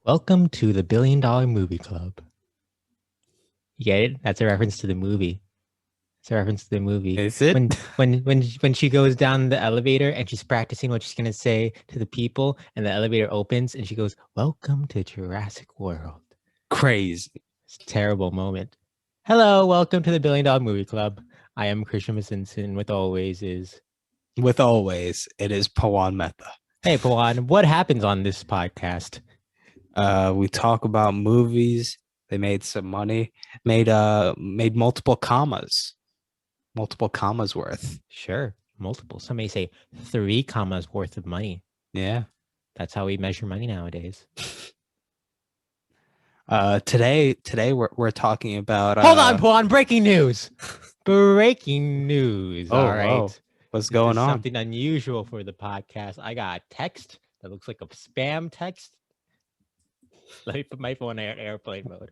Welcome to the $1 billion Movie Club. You get it? That's a reference to the movie. It's a reference to the movie. Is it? When she goes down the elevator and she's practicing what she's gonna say to the people, and the elevator opens and she goes, "Welcome to Jurassic World." Crazy. It's a terrible moment. Hello, welcome to the $1 billion Movie Club. I am Christian and with always is. With always, it is Pawan Mehta. Hey Pawan, what happens on this podcast? We talk about movies. They made some money. Made multiple commas worth. Sure, multiple. Some may say 3 commas worth of money. Yeah. That's how we measure money nowadays. Today we're talking about. Hold on, Pawan. Breaking news. Breaking news. Oh, all right. whoa. What's going on? Something unusual for the podcast. I got a text that looks like a spam text. Let me put my phone in airplane mode.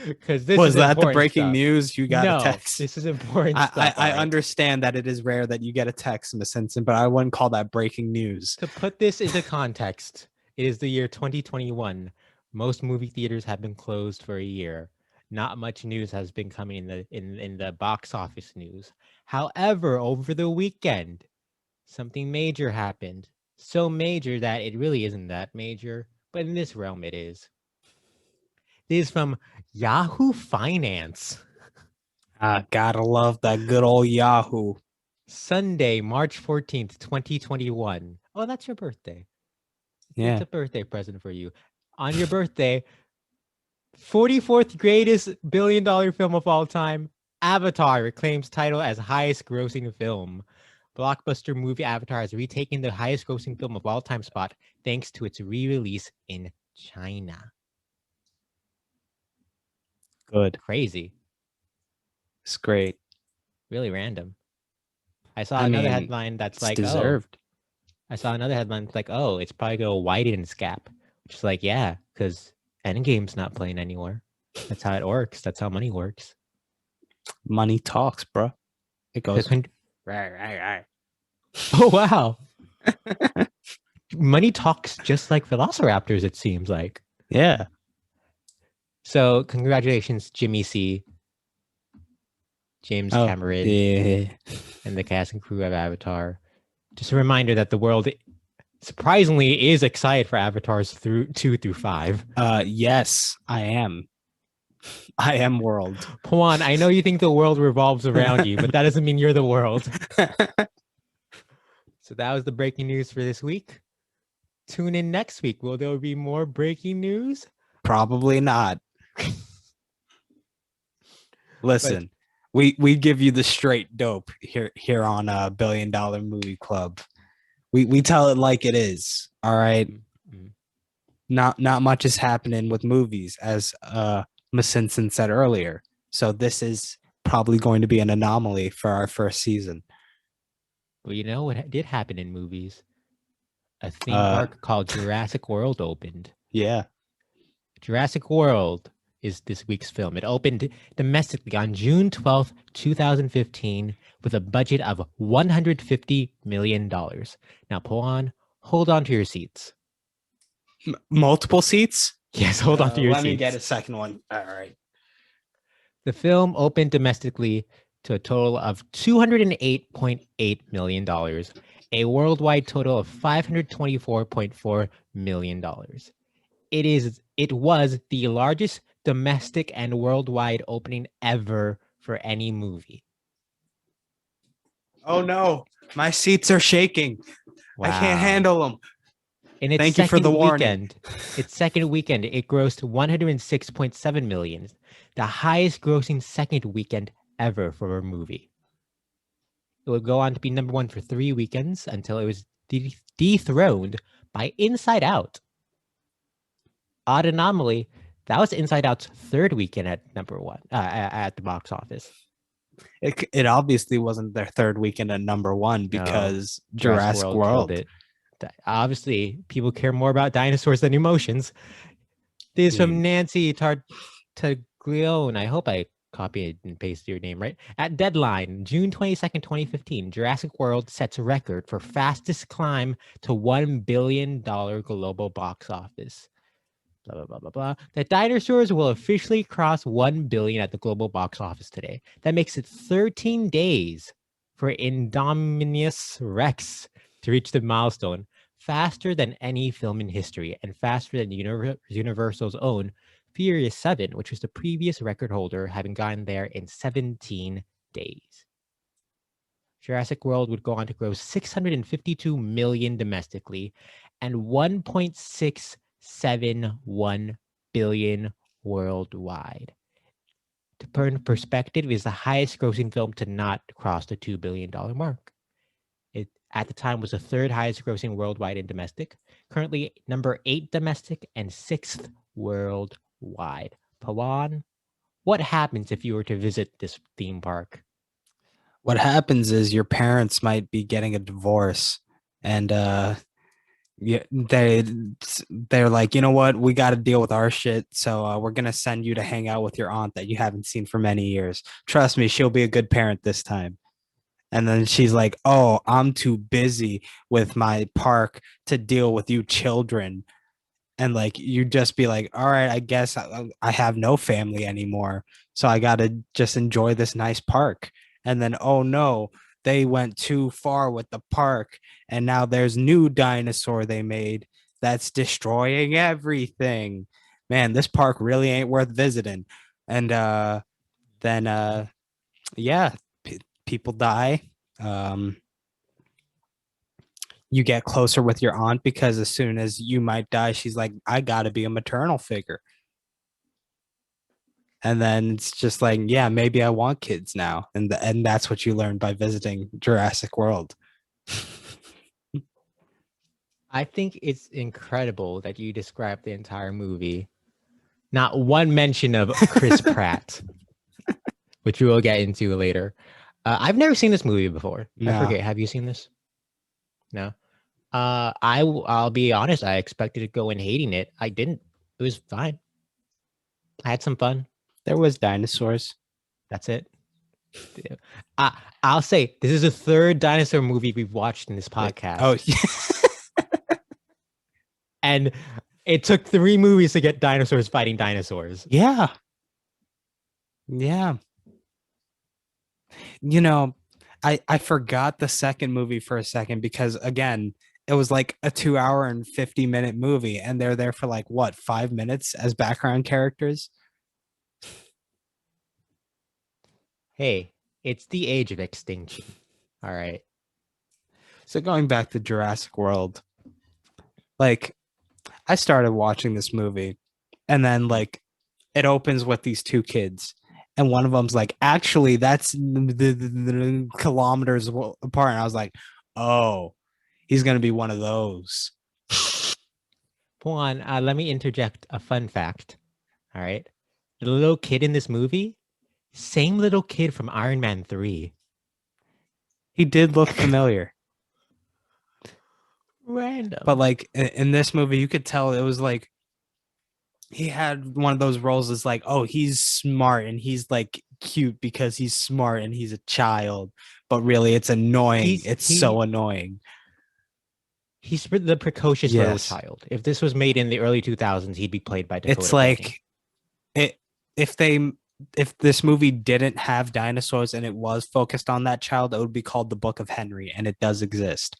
Because this was is that the breaking stuff. news? You got a text. This is important stuff. I understand that it is rare that you get a text, Miss Henson, but I wouldn't call that breaking news. To put this into context, it is the year 2021. Most movie theaters have been closed for a year. Not much news has been coming in the box office news. However, over the weekend, something major happened. So major that it really isn't that major, but in this realm it is. This is from Yahoo Finance. Gotta love that good old Yahoo. Sunday, March 14th, 2021. Oh, that's your birthday. Yeah. It's a birthday present for you. On your birthday, 44th greatest billion-dollar film of all time, Avatar reclaims title as highest grossing film. Blockbuster movie Avatar has retaken the highest grossing film of all time spot thanks to its re-release in China. Good. Crazy. It's great. Really random. I saw another headline that's like, deserved. I saw another headline that's like, oh, it's probably going to widen its gap. Which is like, yeah, because Endgame's not playing anywhere. That's how it works. That's how money works. Money talks, bro. It goes. Right. Oh, wow. Money talks just like velociraptors, it seems like. Yeah. So congratulations, Jimmy C, James Cameron, and the cast and crew of Avatar. Just a reminder that the world surprisingly is excited for Avatars 2 through 5. Yes, I am. I am world. Pawan, I know you think the world revolves around you, but that doesn't mean you're the world. So that was the breaking news for this week. Tune in next week. Will there be more breaking news? Probably not. Listen, we give you the straight dope here on a $1 billion Movie Club. We tell it like it is. All right. Mm-hmm. Not much is happening with movies, as Miss Simpson said earlier. So this is probably going to be an anomaly for our first season. Well, you know what did happen in movies? A theme park called Jurassic World opened. Yeah. Jurassic World is this week's film. It opened domestically on June 12th, 2015, with a budget of $150 million. Now, Pawan, hold on to your seats. Multiple seats? Yes, hold on to your seats. Let me get a second one. All right. The film opened domestically to a total of $208.8 million, a worldwide total of $524.4 million. It was the largest domestic and worldwide opening ever for any movie. Oh no, my seats are shaking. Wow. I can't handle them. Thank you for the warning. Its second weekend, it grossed $106.7 million, the highest grossing second weekend ever for a movie. It would go on to be number 1 for 3 weekends until it was dethroned by Inside Out. Odd anomaly, that was Inside Out's third weekend at number 1 at the box office. It obviously wasn't their third weekend at number 1 because Jurassic World killed it. Obviously, people care more about dinosaurs than emotions. This is from Nancy Tartaglione. I hope I copied and pasted your name right. At Deadline, June 22nd, 2015, Jurassic World sets a record for fastest climb to $1 billion global box office. blah, blah, blah, blah, blah. The dinosaurs will officially cross 1 billion at the global box office today. That makes it 13 days for Indominus Rex to reach the milestone, faster than any film in history and faster than Universal's own Furious 7, which was the previous record holder, having gotten there in 17 days. Jurassic World would go on to gross 652 million domestically and 1.671 billion worldwide. To put in perspective, it is the highest grossing film to not cross the $2 billion mark. It, at the time, was the third highest grossing worldwide in domestic, currently number 8 domestic and 6th worldwide. Pawan, what happens if you were to visit this theme park? What happens is your parents might be getting a divorce, and they're like, you know what, we got to deal with our shit, so we're gonna send you to hang out with your aunt that you haven't seen for many years. Trust me, she'll be a good parent this time. And then she's like, oh, I'm too busy with my park to deal with you children. And like, you just be like, all right, I guess I have no family anymore, so I gotta just enjoy this nice park. And then, oh no, they went too far with the park, and now there's new dinosaur they made that's destroying everything. Man, this park really ain't worth visiting. And then yeah, people die. You get closer with your aunt because as soon as you might die, she's like, I gotta be a maternal figure. And then it's just like, yeah, maybe I want kids now. And that's what you learn by visiting Jurassic World. I think it's incredible that you described the entire movie. Not one mention of Chris Pratt, which we will get into later. I've never seen this movie before. No. I forget. Have you seen this? No. I'll be honest. I expected to go in hating it. I didn't. It was fine. I had some fun. There was dinosaurs. That's it. I'll say this is the third dinosaur movie we've watched in this podcast. Oh, yeah. And it took 3 movies to get dinosaurs fighting dinosaurs. Yeah. Yeah. You know, I forgot the second movie for a second because, again, it was like a 2-hour and 50-minute movie, and they're there for like, what, 5 minutes as background characters? Hey, it's the age of extinction. All right. So going back to Jurassic World, like, I started watching this movie, and then like it opens with these 2 kids, and one of them's like, actually, that's the kilometers apart. And I was like, oh, he's gonna be one of those. Juan, let me interject a fun fact. All right. The little kid in this movie, same little kid from Iron Man 3. He did look familiar. Random. But like in this movie, you could tell it was like he had one of those roles as like, oh, he's smart and he's like cute because he's smart and he's a child. But really, it's annoying. It's so annoying. He's the precocious little child. If this was made in the early 2000s, he'd be played by Dakota. It's like if this movie didn't have dinosaurs and it was focused on that child, it would be called The Book of Henry, and it does exist.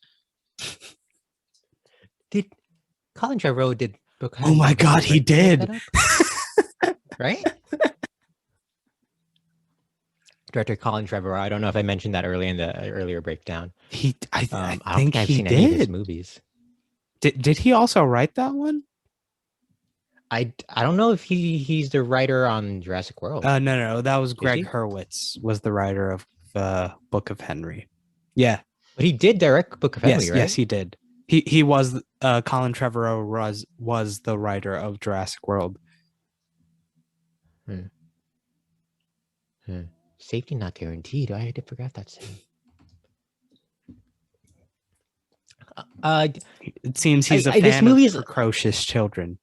Did Colin Trevorrow did Book of Henry? Oh my God, he did. Right? Director Colin Trevorrow. I don't know if I mentioned that earlier in the earlier breakdown. I don't think I've he seen did. any of his movies. Did he also write that one? I don't know if he's the writer on Jurassic World. No. That was Greg Hurwitz was the writer of Book of Henry. Yeah. But he did direct Book of Henry, right? Yes, he did. He was Colin Trevorrow was the writer of Jurassic World. Safety not guaranteed. I forgot that saying. It seems he's a fan of precocious children.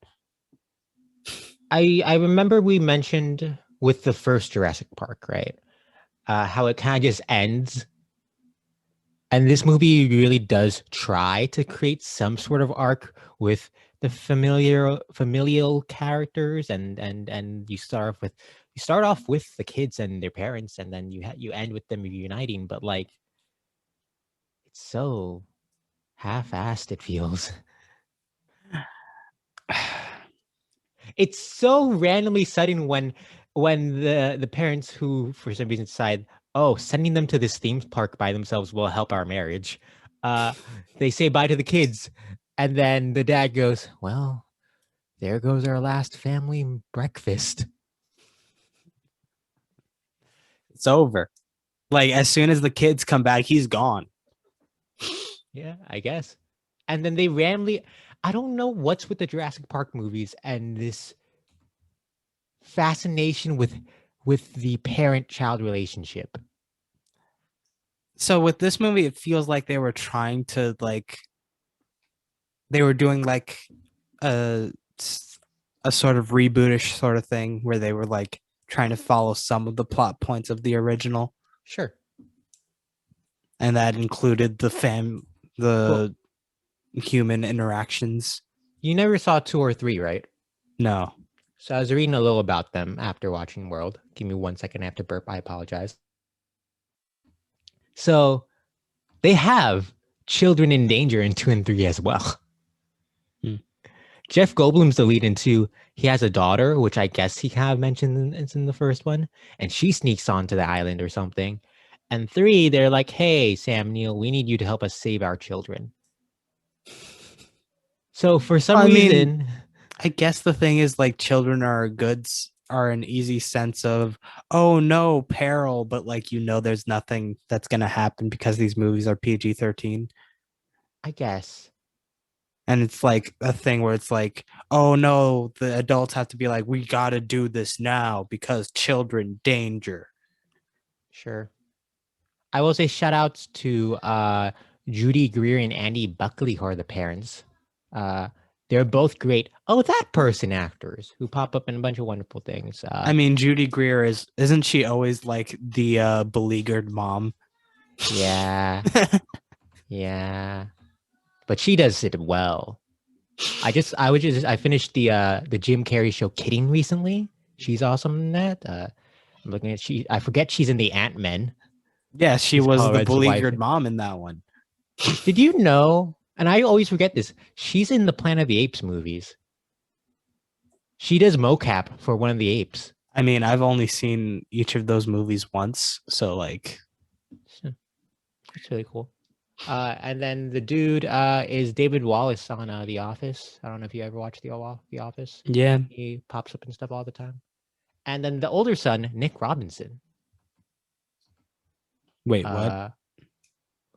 I remember we mentioned with the first Jurassic Park, right? How it kind of just ends. And this movie really does try to create some sort of arc with the familial characters, and you start off with the kids and their parents, and then you end with them reuniting. But like, it's so half-assed. It feels. It's so randomly sudden when the parents who for some reason decide, oh, sending them to this theme park by themselves will help our marriage. They say bye to the kids, and then the dad goes, well, there goes our last family breakfast. It's over. Like, as soon as the kids come back, he's gone. Yeah, I guess. And then they randomly, I don't know what's with the Jurassic Park movies and this fascination with the parent-child relationship. So with this movie, it feels like they were trying to they were doing like a sort of rebootish sort of thing where they were like trying to follow some of the plot points of the original. Sure. And that included the human interactions. You never saw 2 or 3, right? No. So I was reading a little about them after watching World. Give me 1 second. I have to burp. I apologize. So they have children in danger in 2 and 3 as well. Jeff Goldblum's the lead in 2. He has a daughter, which I guess he kind of mentioned in the first one, and she sneaks onto the island or something. And 3, they're like, hey, Sam Neill, we need you to help us save our children. So for some reason... I guess the thing is, like, children are an easy sense of, oh no, peril, but like, there's nothing that's going to happen because these movies are PG-13. I guess. And it's like a thing where it's like, oh no, the adults have to be like, we got to do this now because children danger. Sure. I will say shout outs to Judy Greer and Andy Buckley, who are the parents. They're both great. Oh, that person actors who pop up in a bunch of wonderful things. Judy Greer isn't she always like the beleaguered mom? Yeah. Yeah. But she does it well. I finished the Jim Carrey show Kidding recently. She's awesome in that. I'm looking at I forget she's in the Ant-Man. Yeah, she was the beleaguered mom in that one. Did you know? And I always forget this. She's in the Planet of the Apes movies. She does mocap for one of the apes. I mean, I've only seen each of those movies once, so like, it's really cool. And then the dude is David Wallace on The Office. I don't know if you ever watched The Office. Yeah, he pops up and stuff all the time. And then the older son, Nick Robinson. Wait, what?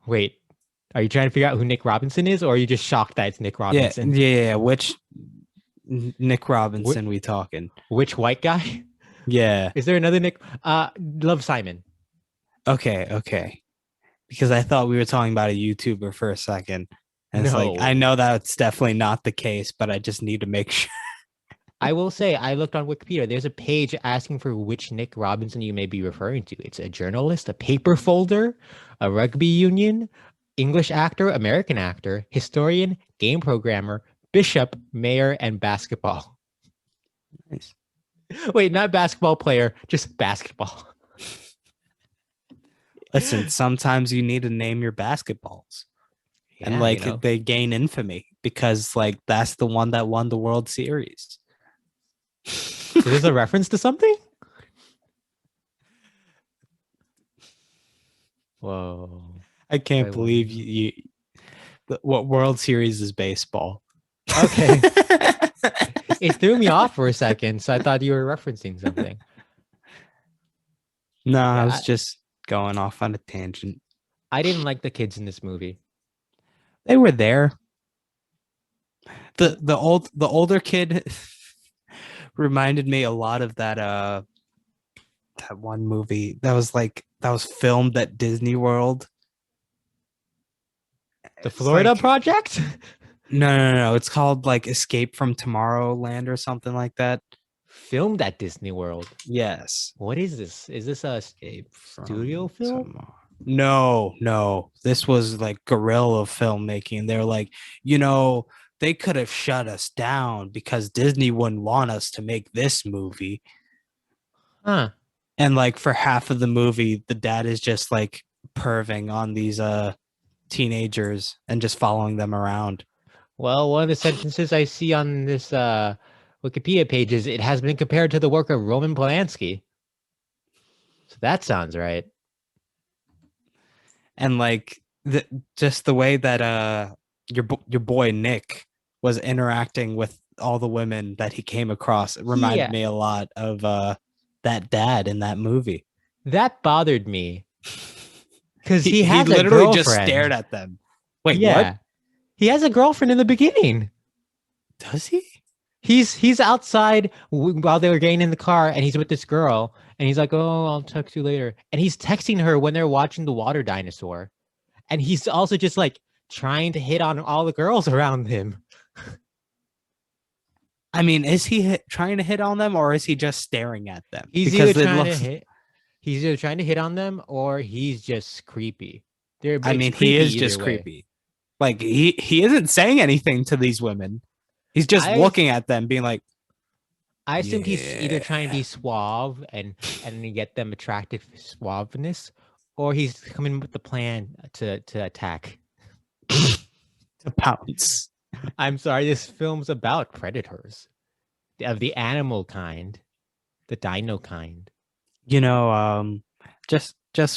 Wait, are you trying to figure out who Nick Robinson is, or are you just shocked that it's Nick Robinson? Yeah. Which Nick Robinson we talking? Which white guy? Yeah. Is there another Nick? Love Simon. Okay. Because I thought we were talking about a YouTuber for a second. And it's like, I know that's definitely not the case, but I just need to make sure. I will say, I looked on Wikipedia. There's a page asking for which Nick Robinson you may be referring to. It's a journalist, a paper folder, a rugby union, English actor, American actor, historian, game programmer, bishop, mayor, and basketball. Nice. Wait, not basketball player, just basketball. Listen, sometimes you need to name your basketballs. Yeah, and like they gain infamy because like that's the one that won the World Series. Is this a reference to something? Whoa. I can't believe you what World Series is baseball. Okay. It threw me off for a second, so I thought you were referencing something. No, yeah, I was just going off on a tangent. I didn't like the kids in this movie. They were there. The older kid reminded me a lot of that one movie that was filmed at Disney World. The Florida Project? No. It's called like Escape from Tomorrowland or something like that. Filmed at Disney World? Yes. What is this? Is this a studio film? No. This was like guerrilla filmmaking. They're like, they could have shut us down because Disney wouldn't want us to make this movie. Huh. And like for half of the movie, the dad is just like perving on these teenagers and just following them around. Well, one of the sentences I see on this Wikipedia page is it has been compared to the work of Roman Polanski. So that sounds right. And like just the way that your boy Nick was interacting with all the women that he came across, it reminded me a lot of that dad in that movie. That bothered me because he literally just stared at them. Wait, what? He has a girlfriend in the beginning. Does he? He's outside while they were getting in the car, and he's with this girl, and he's like, "Oh, I'll text you later." And he's texting her when they're watching the water dinosaur, and he's also just like trying to hit on all the girls around him. I mean, is he trying to hit on them, or is he just staring at them? He's either trying to hit on them, or he's just creepy. I mean, he is just creepy. Like he isn't saying anything to these women. He's just looking at them, being like, I think he's either trying to be suave and get them attractive suaveness, or he's coming with the plan to attack. To pounce. I'm sorry, this film's about predators of the animal kind, the dino kind. You know, just to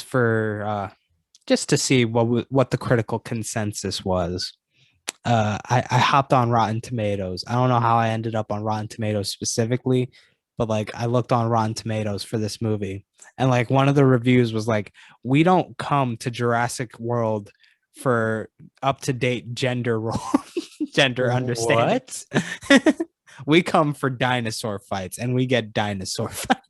see what the critical consensus was. I hopped on Rotten Tomatoes. I don't know how I ended up on Rotten Tomatoes specifically, but like I looked on Rotten Tomatoes for this movie, and like one of the reviews was like, "We don't come to Jurassic World for up-to-date gender understanding. We come for dinosaur fights, and we get dinosaur fights."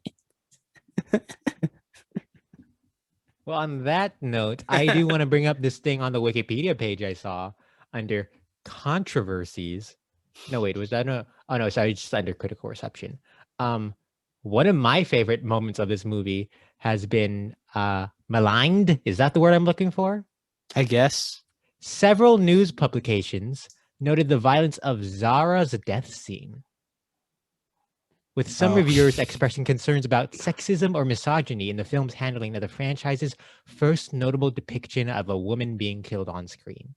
Well, on that note, I do want to bring up this thing on the Wikipedia page I saw under controversies. No, wait, was that no? Oh no, sorry, just under critical reception. One of my favorite moments of this movie has been maligned. Is that the word I'm looking for? I guess. Several news publications noted the violence of Zara's death scene, with some reviewers expressing concerns about sexism or misogyny in the film's handling of the franchise's first notable depiction of a woman being killed on screen.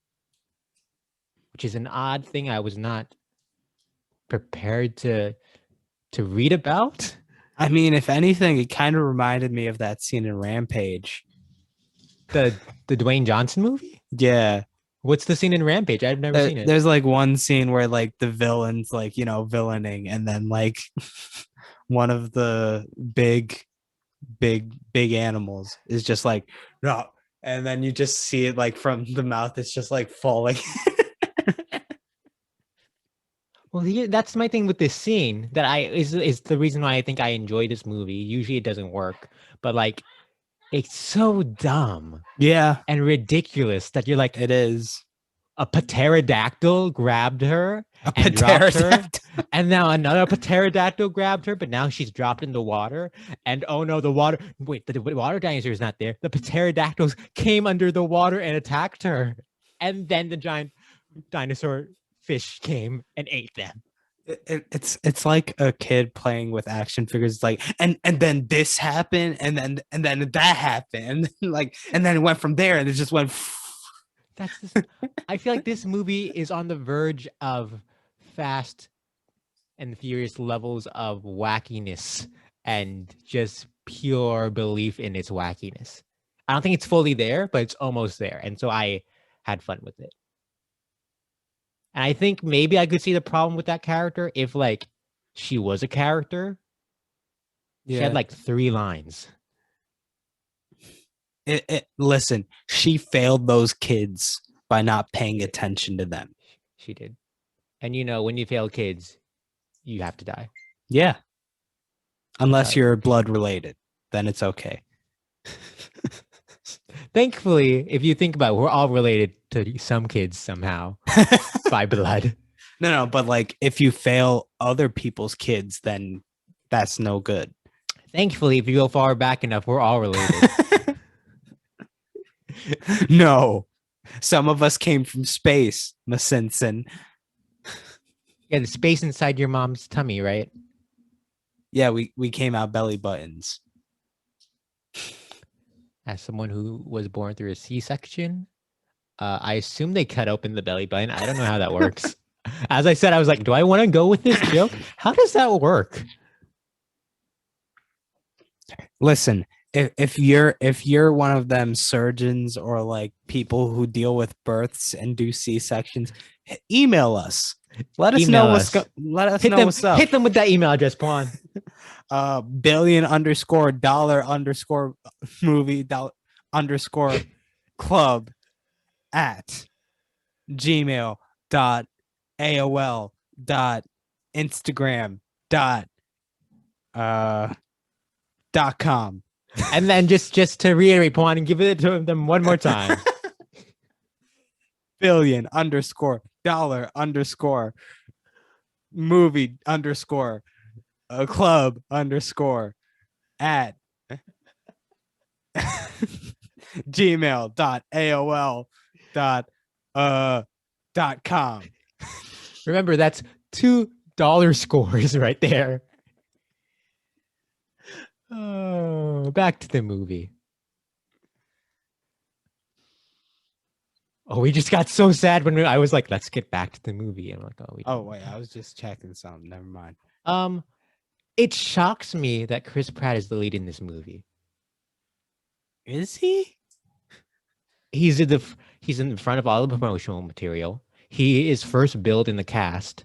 Which is an odd thing I was not prepared to read about. I mean, if anything, it kind of reminded me of that scene in Rampage. The Dwayne Johnson movie? Yeah. What's the scene in Rampage? I've never seen it. There's like one scene where like the villain's like, you know, villaining, and then like one of the big animals is just like, no. And then you just see it like from the mouth, it's just like falling. Well, that's my thing with this scene that is the reason why I think I enjoy this movie. Usually it doesn't work, but like it's so dumb. Yeah. And ridiculous that you're like, it is. A pterodactyl grabbed her and dropped her. And now another pterodactyl grabbed her, but now she's dropped in the water. And oh no, the water dinosaur is not there. The pterodactyls came under the water and attacked her. And then the giant dinosaur fish came and ate them. It's like a kid playing with action figures. It's like and then this happened, and then that happened, and then it went from there, and it just went. I feel like this movie is on the verge of Fast and Furious levels of wackiness and just pure belief in its wackiness. I don't think it's fully there, but it's almost there, and so I had fun with it. And I think maybe I could see the problem with that character if, like, she was a character. Yeah. She had, like, 3 lines. Listen, she failed those kids by not paying attention to them. She did. And, you know, when you fail kids, you have to die. Yeah. Unless you're blood related, then it's okay. Thankfully, if you think about it, we're all related to some kids somehow by blood. No, but like if you fail other people's kids, then that's no good. Thankfully, if you go far back enough, we're all related. No, some of us came from space, Masinson. Yeah, the space inside your mom's tummy, right? Yeah, we came out belly buttons. As someone who was born through a C-section, I assume they cut open the belly button. I don't know how that works. As I said, I was like, do I want to go with this joke? How does that work? Listen, if you're one of them surgeons or like people who deal with births and do C-sections, email us. Let us know what's up. Hit them with that email address, Pawan. $billion_dollar_movie_club at gmail.aol.instagram.com. And then just to reiterate, Pawan, and give it to them one more time. $billion_dollar_movie_club_ at gmail.aol.com. Remember, that's $2 scores right there. Oh, back to the movie. Oh, we just got so sad when I was like, let's get back to the movie. I'm like, wait, I was just checking something. Never mind. It shocks me that Chris Pratt is the lead in this movie. Is he? He's in front of all the promotional material. He is first billed in the cast.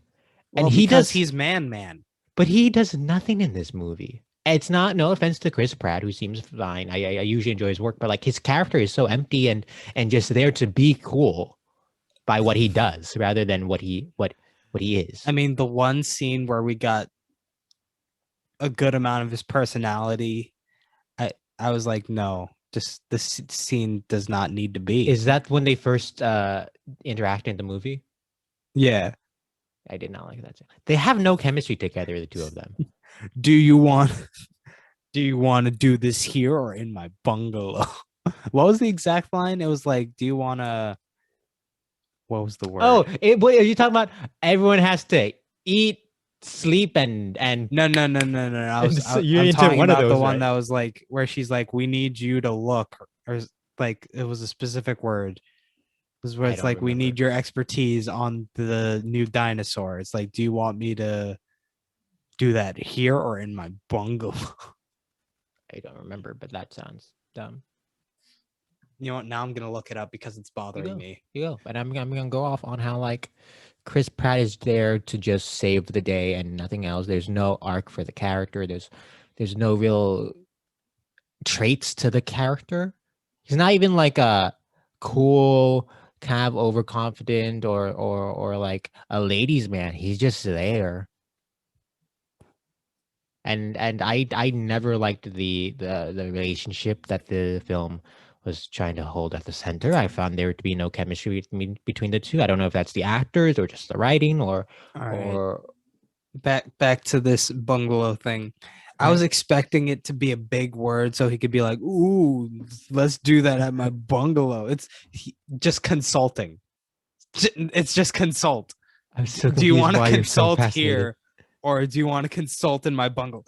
Well, and he's man. But he does nothing in this movie. It's no offense to Chris Pratt, who seems fine. I usually enjoy his work, but like his character is so empty and just there to be cool by what he does rather than what he is. I mean, the one scene where we got a good amount of his personality, I was like, no, just this scene does not need to be. Is that when they first interact in the movie? Yeah. I did not like that. They have no chemistry together, the two of them. Do you want to do this here or in my bungalow? What was the exact line? It was like, do you want to, what was the word? Oh, are you talking about everyone has to eat, sleep, and no. I'm talking about the one that was like, where she's like, we need you to look, or like, it was a specific word. This is where it's like, we need your expertise on the new dinosaur. It's like, do you want me to do that here or in my bungalow? I don't remember, but that sounds dumb. You know what? Now I'm gonna look it up because it's bothering me. You go, but I'm gonna go off on how like Chris Pratt is there to just save the day and nothing else. There's no arc for the character. There's no real traits to the character. He's not even like a cool, kind of overconfident or like a ladies' man. He's just there. And I never liked the relationship that the film was trying to hold at the center. I found there to be no chemistry between the two. I don't know if that's the actors or just the writing or back to this bungalow thing. I was expecting it to be a big word so he could be like, ooh, let's do that at my bungalow. It's just consulting. It's just consult. I'm so do you want to consult here or do you want to consult in my bungalow?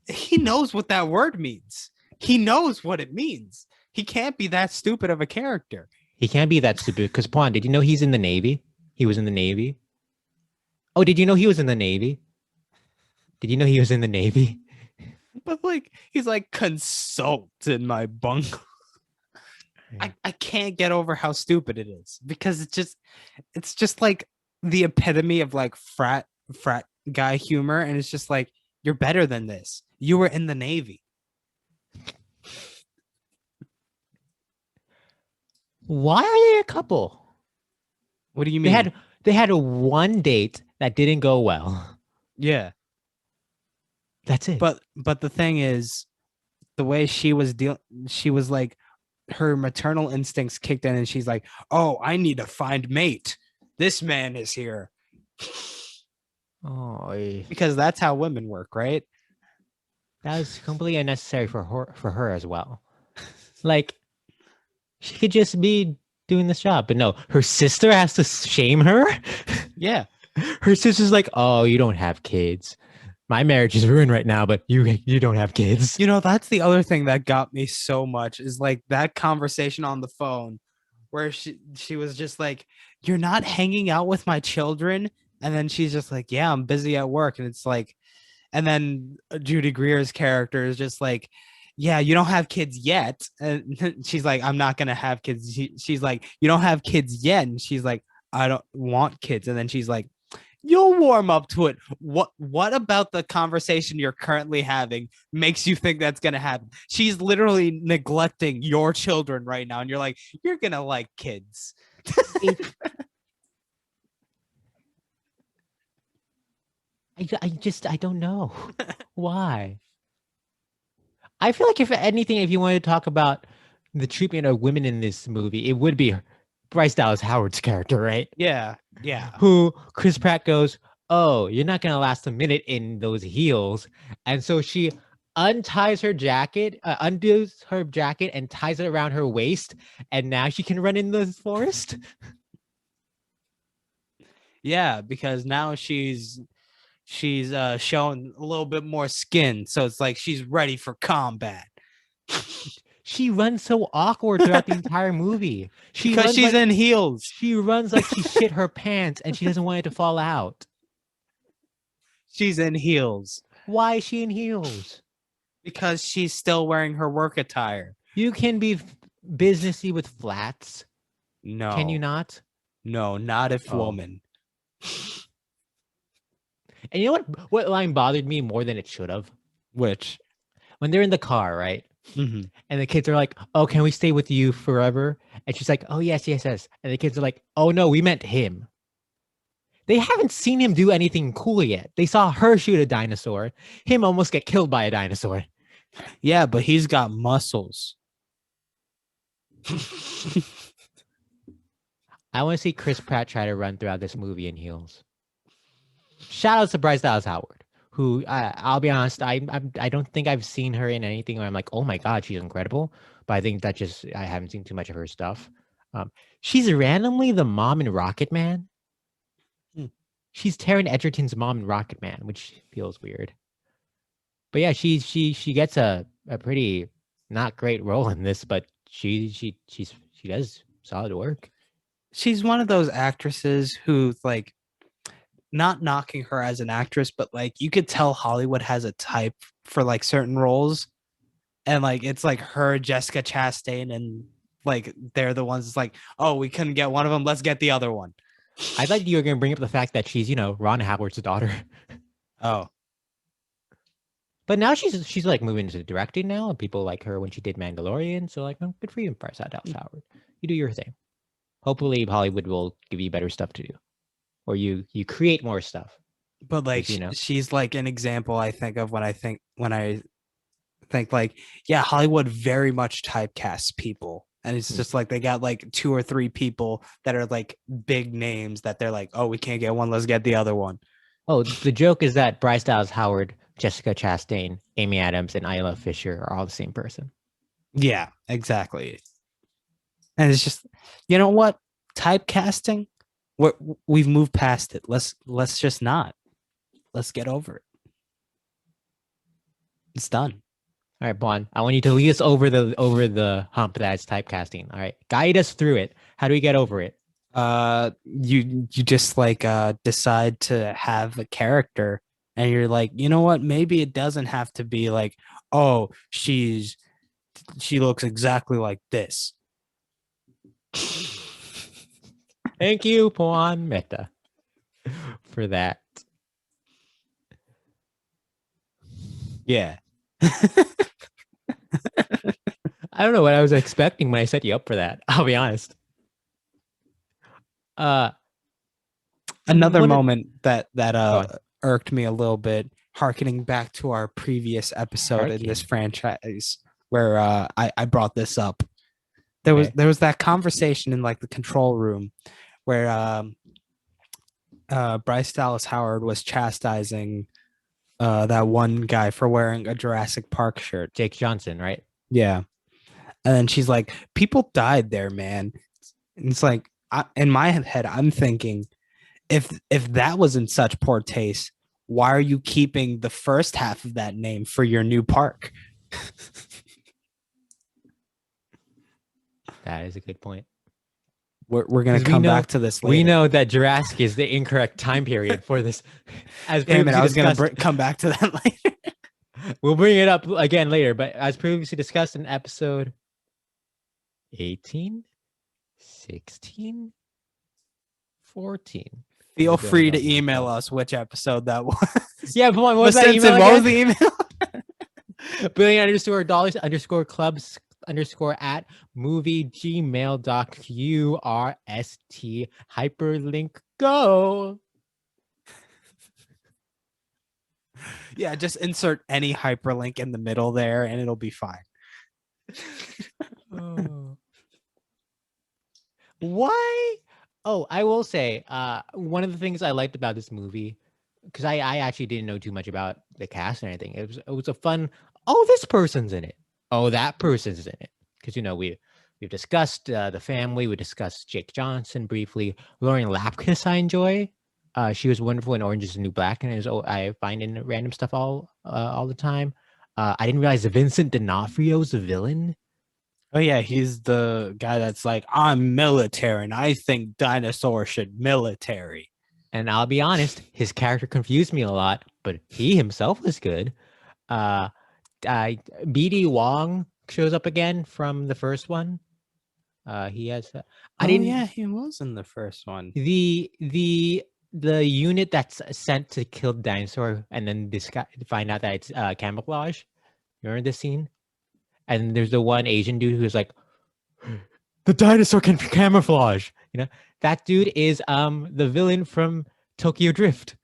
He knows what that word means. He knows what it means. He can't be that stupid of a character. He can't be that stupid because, Pawan, did you know he's in the Navy? He was in the Navy. Oh, did you know he was in the Navy? Did you know he was in the Navy? But like, he's like, consult in my bungalow. I can't get over how stupid it is because it's just like the epitome of like frat guy humor. And it's just like, you're better than this. You were in the Navy. Why are they a couple? What do you mean? They had one date that didn't go well. Yeah. That's it. But the thing is, the way she was like, her maternal instincts kicked in and she's like, oh, I need to find mate. This man is here. Oh, because that's how women work, right? That was completely unnecessary for her as well. Like, she could just be doing this job, but no, her sister has to shame her. Yeah. Her sister's like, "Oh, you don't have kids. My marriage is ruined right now, but you don't have kids." You know, that's the other thing that got me so much is like that conversation on the phone where she was just like, "You're not hanging out with my children," and then she's just like, "Yeah, I'm busy at work," and it's like, and then Judy Greer's character is just like, "Yeah, you don't have kids yet," and she's like, "I'm not gonna have kids." She's like, "You don't have kids yet," and she's like, "I don't want kids," and then she's like, "You'll warm up to it. What about the conversation you're currently having makes you think that's gonna happen?" She's literally neglecting your children right now, and you're like, "You're gonna like kids." I don't know why. I feel like if anything, if you wanted to talk about the treatment of women in this movie, it would be Bryce Dallas Howard's character, right? Yeah. Who Chris Pratt goes, "Oh, you're not gonna last a minute in those heels," and so she unties her jacket, undoes her jacket, and ties it around her waist, and now she can run in the forest. Yeah, because now she's showing a little bit more skin, so it's like she's ready for combat. She runs so awkward throughout the entire movie. Because she's in heels. She runs like she shit her pants and she doesn't want it to fall out. She's in heels. Why is she in heels? Because she's still wearing her work attire. You can be businessy with flats. No. Can you not? No, not if woman. And you know what line bothered me more than it should have? Which? When they're in the car, right? Mm-hmm. And the kids are like, "Oh, can we stay with you forever?" And she's like, "Oh, yes, yes, yes." And the kids are like, "Oh, no, we meant him." They haven't seen him do anything cool yet. They saw her shoot a dinosaur, him almost get killed by a dinosaur. Yeah, but he's got muscles. I want to see Chris Pratt try to run throughout this movie in heels. Shout out to Bryce Dallas Howard, who I'll be honest, I don't think I've seen her in anything where I'm like, "Oh my God, she's incredible." But I think that just I haven't seen too much of her stuff. She's randomly the mom in Rocket Man. She's Taron Egerton's mom in Rocket Man, which feels weird. But yeah, she gets a pretty not great role in this, but she does solid work. She's one of those actresses who, like, not knocking her as an actress, but like you could tell Hollywood has a type for like certain roles, and like it's like her, Jessica Chastain, and like they're the ones that's like, "Oh, we couldn't get one of them, let's get the other one." I thought you were going to bring up the fact that she's, Ron Howard's daughter. Oh. But now she's like moving into directing now, and people like her when she did Mandalorian. So like, good for you, Bryce Dallas Howard. You do your thing. Hopefully, Hollywood will give you better stuff to do, or you create more stuff. But like, she's like an example I think of when I think like, yeah, Hollywood very much typecasts people. And it's just like they got like 2 or 3 people that are like big names that they're like, "Oh, we can't get one, let's get the other one." Oh, the joke is that Bryce Dallas Howard, Jessica Chastain, Amy Adams, and Isla Fisher are all the same person. Yeah, exactly. And it's just, you know what? Typecasting, we've moved past it. Let's just not. Let's get over it. It's done. All right, Pawan, I want you to lead us over the hump that's typecasting. All right, guide us through it. How do we get over it? You just like decide to have a character, and you're like, you know what? Maybe it doesn't have to be like, "Oh, she looks exactly like this." Thank you, Pawan Mehta, for that. Yeah. I don't know what I was expecting when I set you up for that. I'll be honest. Another moment that irked me a little bit, harkening back to our previous episode in this franchise where I brought this up. There was that conversation in like the control room where Bryce Dallas Howard was chastising that one guy for wearing a Jurassic Park shirt. Jake Johnson, right? Yeah. And then she's like, "People died there, man." And it's like, in my head, I'm thinking, if that was in such poor taste, why are you keeping the first half of that name for your new park? That is a good point. We're gonna come back to this later. We know that Jurassic is the incorrect time period for this. As damn it, I was gonna come back to that later. We'll bring it up again later, but as previously discussed in episode 18, 16, 14. Feel free to email us which episode that was. Yeah, come on, what was that email? What was the email? $billion_dollars_clubs @ movie gmail.qrst hyperlink go. Yeah, just insert any hyperlink in the middle there and it'll be fine. Oh. Why? Oh, I will say, one of the things I liked about this movie, because I actually didn't know too much about the cast or anything. It was a fun, oh, this person's in it. Oh, that person's in it. Because, we've discussed the family. We discussed Jake Johnson briefly. Lauren Lapkus, I enjoy. She was wonderful in Orange is the New Black, and I find in random stuff all the time. I didn't realize Vincent D'Onofrio's the villain. Oh yeah, he's the guy that's like, I'm military, and I think dinosaurs should military. And I'll be honest, his character confused me a lot, but he himself was good. BD Wong shows up again from the first one. He has. Yeah, he was in the first one. The unit that's sent to kill the dinosaur and then find out that it's camouflage. You remember this scene? And there's the one Asian dude who's like, the dinosaur can camouflage. That dude is the villain from Tokyo Drift.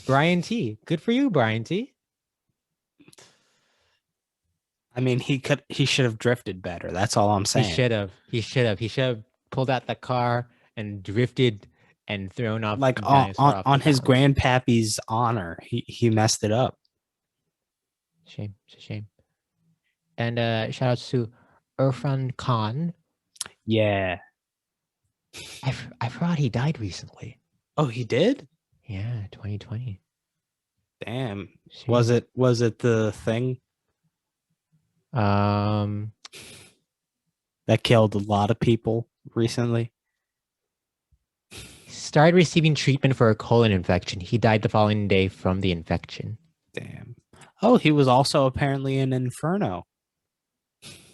Brian T. Good for you, Brian T. I mean, he should have drifted better. That's all I'm saying. He should have pulled out the car and drifted and thrown off like on his grandpappy's honor. He messed it up. Shame. It's a shame. And shout outs to Irfan Khan. Yeah. I forgot he died recently. Oh, he did? Yeah, 2020. Damn. Shame. Was it the thing? That killed a lot of people recently. He started receiving treatment for a colon infection. He died the following day from the infection. Damn. Oh, he was also apparently in Inferno.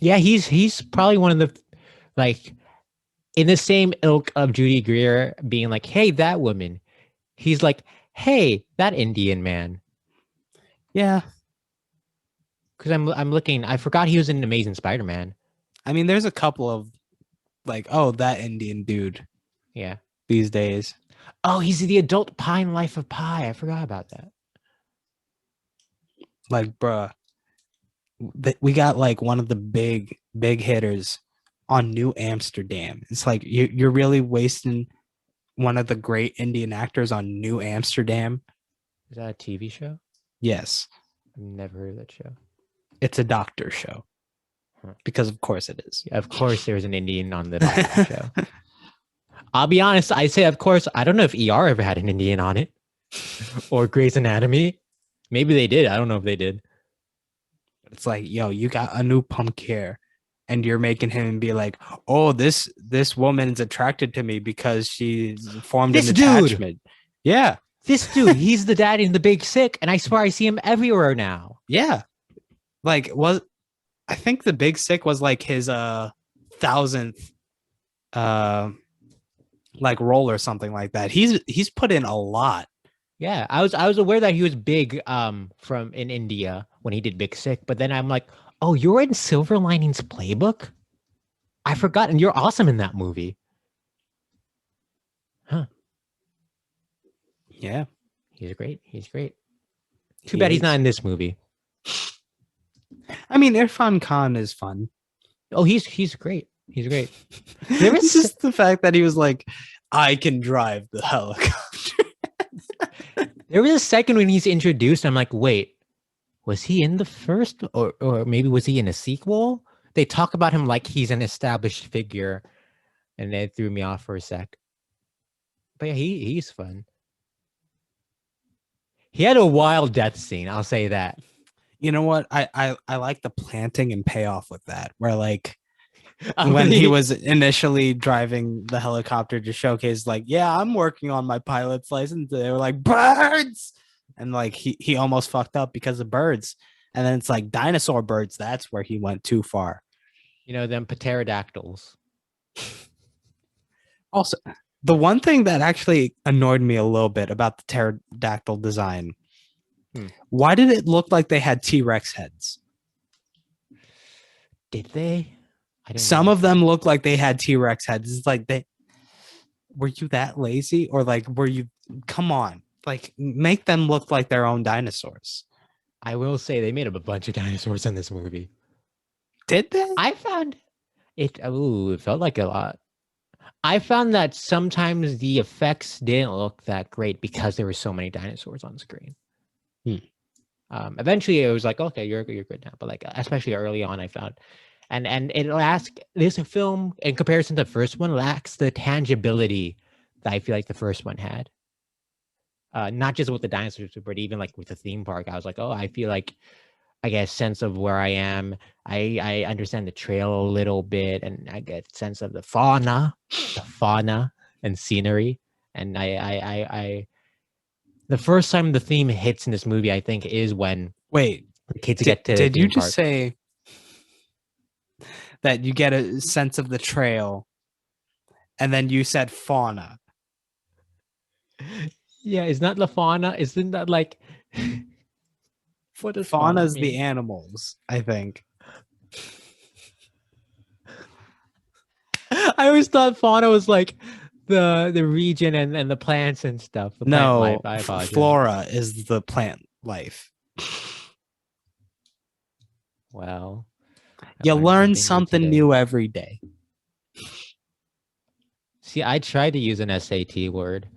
Yeah, he's probably one of the, like, in the same ilk of Judy Greer being like, hey, that woman. He's like, hey, that Indian man. Yeah. Because I'm looking, I forgot he was in Amazing Spider-Man. I mean, there's a couple of like, oh, that Indian dude. Yeah. These days. Oh, he's the adult Pi in Life of Pi. I forgot about that. Like, bruh, we got like one of the big hitters on New Amsterdam. It's like you're really wasting one of the great Indian actors on New Amsterdam. Is that a TV show? Yes. I've never heard of that show. It's a doctor show. Huh. Because of course it is. Yeah, of course there's an Indian on the doctor show. I'll be honest, I say of course. I don't know if ER ever had an Indian on it. Or Grey's Anatomy. Maybe they did. I don't know if they did. It's like, yo, you got Anupam Kher and you're making him be like, oh, this woman's attracted to me because she's formed an attachment. Yeah. This dude, he's the dad in The Big Sick, and I swear I see him everywhere now. Yeah. Like, I think The Big Sick was like his 1000th like role or something like that. He's put in a lot. Yeah, I was aware that he was big from in India when he did Big Sick, but then I'm like, oh, you're in Silver Linings Playbook? I forgot, and you're awesome in that movie. Huh. Yeah. He's great. Too bad he's not in this movie. I mean, Irfan Khan is fun. Oh, he's great. He's great. There was just the fact that he was like, I can drive the helicopter. There was a second when he's introduced, I'm like, wait, was he in the first or maybe was he in a sequel? They talk about him like he's an established figure, and it threw me off for a sec. But yeah, he's fun. He had a wild death scene. I'll say that. You know what? I like the planting and payoff with that, where like when he was initially driving the helicopter to showcase, like, yeah, I'm working on my pilot's license. They were like, birds, and like he almost fucked up because of birds. And then it's like dinosaur birds. That's where he went too far. You know, them pterodactyls. Also, the one thing that actually annoyed me a little bit about the pterodactyl design, why did it look like they had T-Rex heads? Did they? Some of them look like they had T-Rex heads. It's like, were you that lazy? Or like, come on, like make them look like their own dinosaurs. I will say they made up a bunch of dinosaurs in this movie. Did they? I found it, it felt like a lot. I found that sometimes the effects didn't look that great because there were so many dinosaurs on screen. Eventually it was like, okay, you're good now. But like, especially early on, I found, and this film, in comparison to the first one, lacks the tangibility that I feel like the first one had. Not just with the dinosaurs, but even like with the theme park. I was like, oh, I feel like I get a sense of where I am. I understand the trail a little bit, and I get a sense of the fauna and scenery. And I the first time the theme hits in this movie, I think, is when the kids get to. Did you just say that you get a sense of the trail, and then you said fauna? Yeah, it's not the fauna. Isn't that like? What does fauna's the animals, I think. I always thought fauna was like the region and the plants and stuff. The plant life. Flora is the plant life. Well, you learn something new every day. See, I tried to use an SAT word